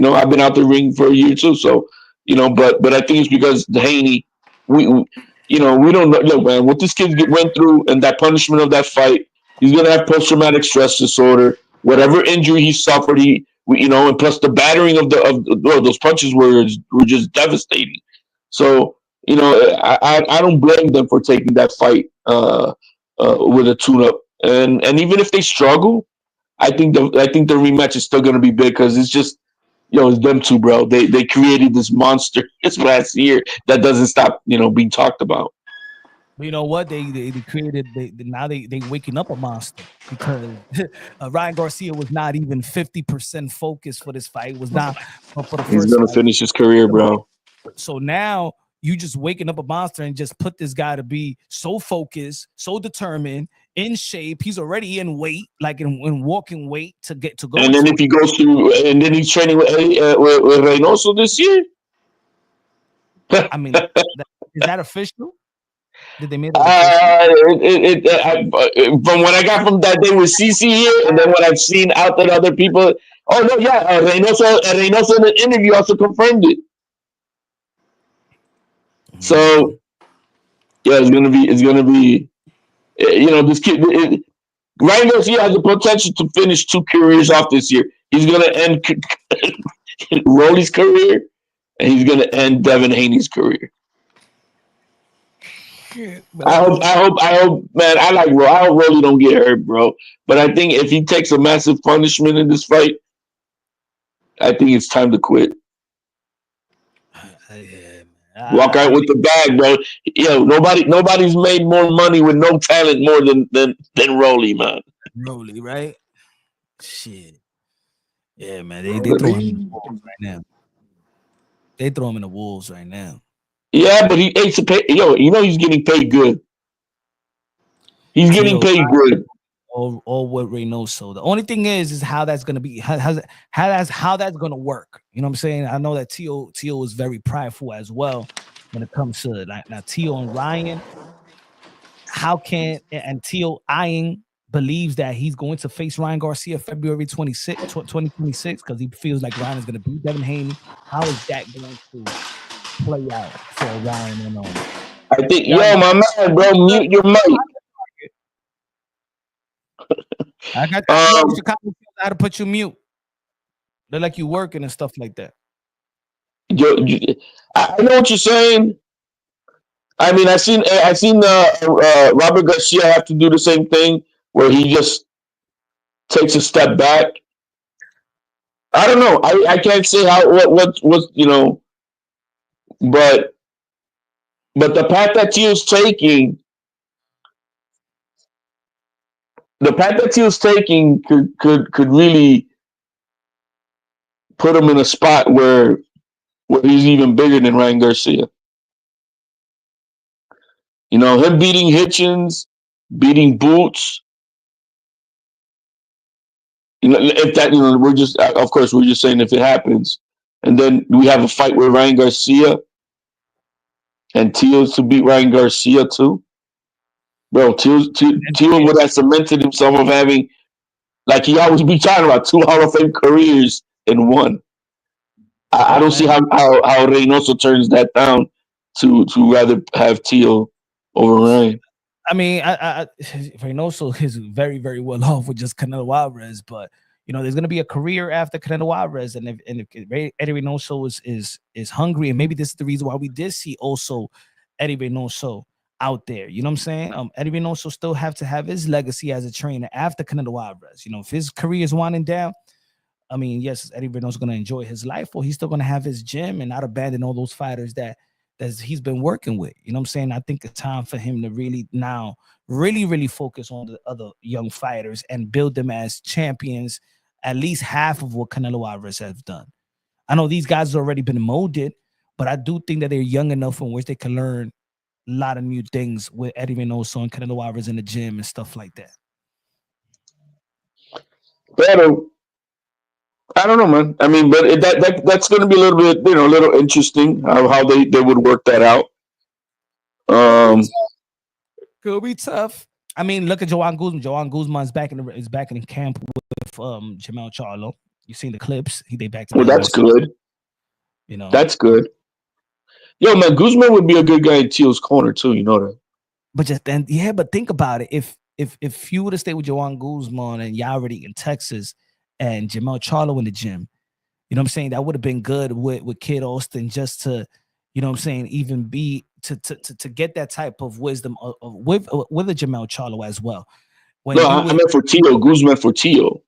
I've been out the ring for a year too, so but I think it's because the Haney, we don't know. Look, man, what this kid went through and that punishment of that fight, he's gonna have post-traumatic stress disorder. Whatever injury he suffered, and plus the battering of those punches were just devastating. So I don't blame them for taking that fight with a tune-up, and even if they struggle, I think the rematch is still gonna be big because it's just. It's them two, bro. They created this monster this last year that doesn't stop, being talked about. But you know what? They created. Now they waking up a monster because Ryan Garcia was not even 50% focused for this fight. It was not for the first. He's gonna finish his career, bro. So now you just waking up a monster and just put this guy to be so focused, so determined, in shape. He's already in weight, like in walking weight to go. And then if he goes and then he's training with Reynoso this year. I mean, is that official? Did they make it from what I got from that day with CC here, and then what I've seen out there, other people. Oh no, yeah, Reynoso in the interview also confirmed it. So yeah, it's gonna be. This kid. Ryan Garcia has the potential to finish 2 careers off this year. He's going to end Rolly's career, and he's going to end Devin Haney's career. I hope, man. I like Rolly. I hope Rolly don't get hurt, bro. But I think if he takes a massive punishment in this fight, I think it's time to quit. Walk out with the bag, bro. Yo, nobody's made more money with no talent more than Rolly, man. Rolly, right? Shit. Yeah, man. They throw him in the wolves right now. They throw him in the wolves right now. Yeah, but he ain't to pay. Yo, he's getting paid good. He's getting paid good. Or what Reynoso. The only thing is how that's gonna be. How that's gonna work. You know what I'm saying? I know that Tio is very prideful as well when it comes to like now Tio and Ryan. How can and Tio eyeing believes that he's going to face Ryan Garcia February 2026 because he feels like Ryan is going to beat Devin Haney. How is that going to play out for Ryan and I think, my man, bro, mute your mic. I got Chicago how to put you mute. They're like you working and stuff like that. I know what you're saying. I mean, I seen Robert Garcia have to do the same thing where he just takes a step back. I don't know. I can't say what but the path that Tio's taking, could really put him in a spot where he's even bigger than Ryan Garcia. Him beating Hitchens, beating Boots. If that, we're just saying if it happens, and then we have a fight with Ryan Garcia, and Tio's to beat Ryan Garcia too. Bro, Tio would have cemented himself of having, like he always be talking about, 2 Hall of Fame careers in one. I don't see how Reynoso turns that down to rather have Tio over Ryan. I mean, Reynoso is very, very well off with just Canelo Alvarez, but there's going to be a career after Canelo Alvarez, and if Eddie Reynoso is hungry, and maybe this is the reason why we did see also Eddie Reynoso out there. You know what I'm saying? Eddie Reynoso still have to have his legacy as a trainer after Canelo Alvarez. If his career is winding down, I mean, yes, Eddie Reynoso's going to enjoy his life, or he's still going to have his gym and not abandon all those fighters that he's been working with. You know what I'm saying? I think it's time for him to really now really focus on the other young fighters and build them as champions, at least half of what Canelo Alvarez has done. I know these guys have already been molded, but I do think that they're young enough in which they can learn a lot of new things with Eddie Reynoso and Canelo Alvarez in the gym and stuff like that. But I don't know, man. I mean, but that's going to be a little bit, a little interesting how they would work that out. Could be tough. I mean, look at Joan Guzman. Joan Guzman is back in camp with Jamel Charlo. You seen the clips? They back to. Well, that's good. That's good. Yo, man, Guzman would be a good guy in Tio's corner too. You know that. But but think about it. If you would have stayed with Joan Guzman and y'all already in Texas and Jamel Charlo in the gym, you know what I'm saying? That would have been good with Kid Austin just to, you know what I'm saying, even be to get that type of wisdom with a Jamel Charlo as well. I meant for Tio, Guzman for Tio.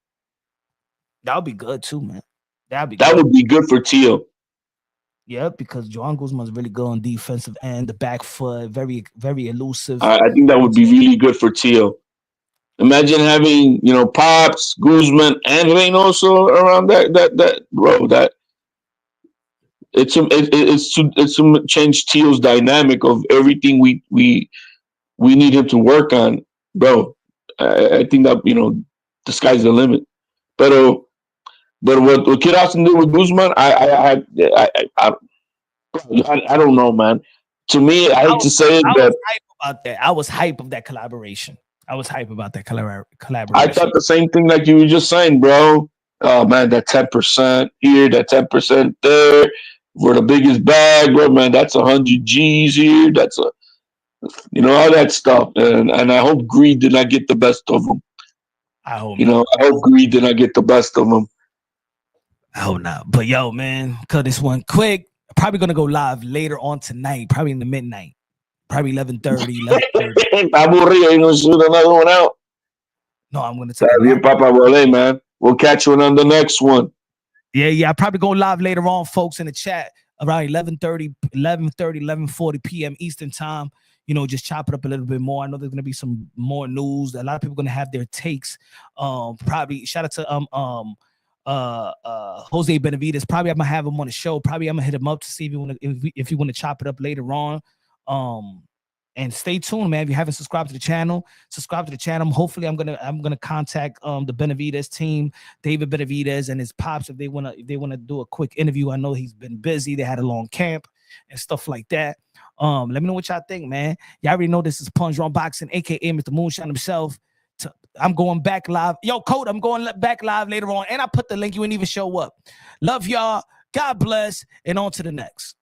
That would be good too, man. That would be good for Tio. Yeah, because Joan Guzman is really good on defensive end, the back foot, very, very elusive. I think that would be really good for Tio. Imagine having, Pops, Guzman, and Reynoso around that bro. That it's to change Tio's dynamic of everything we need him to work on, bro. I think that the sky's the limit. But what Kid Austin did with Guzman, I don't know, man. To me, I hate to say it, but I was hype of that collaboration. I collaboration. I thought the same thing like you were just saying, bro. Oh man, that 10% here, that 10% there, for the biggest bag, bro. Man, that's 100 G's here. That's all that stuff, and I hope greed did not get the best of them. I hope You not. know, I hope greed did not get the best of him. I hope not. But yo, man, cut this one quick. Probably gonna go live later on tonight, probably in the midnight, probably 11:30, 11:30. Aburrido, you gonna shoot another one out? No, I'm gonna take a nap. Papa Role, man. We'll catch you on the next one. Yeah. I'll probably go live later on, folks, in the chat around 11:30, 11:40 p.m. Eastern time. You know, just chop it up a little bit more. I know there's gonna be some more news. A lot of people are gonna have their takes. Probably shout out to Jose Benavidez. Probably I'm gonna have him on the show. Probably I'm gonna hit him up to see if you want to chop it up later on. And stay tuned, man. If you haven't subscribed to the channel, subscribe to the channel. Hopefully, I'm gonna contact the Benavidez team, David Benavidez and his pops, if they wanna do a quick interview. I know he's been busy. They had a long camp and stuff like that. Let me know what y'all think, man. Y'all already know this is Punch Drunk Boxing, aka Mr. Moonshine himself. I'm going back live. Yo, Code, I'm going back live later on. And I put the link. You didn't even show up. Love y'all. God bless. And on to the next.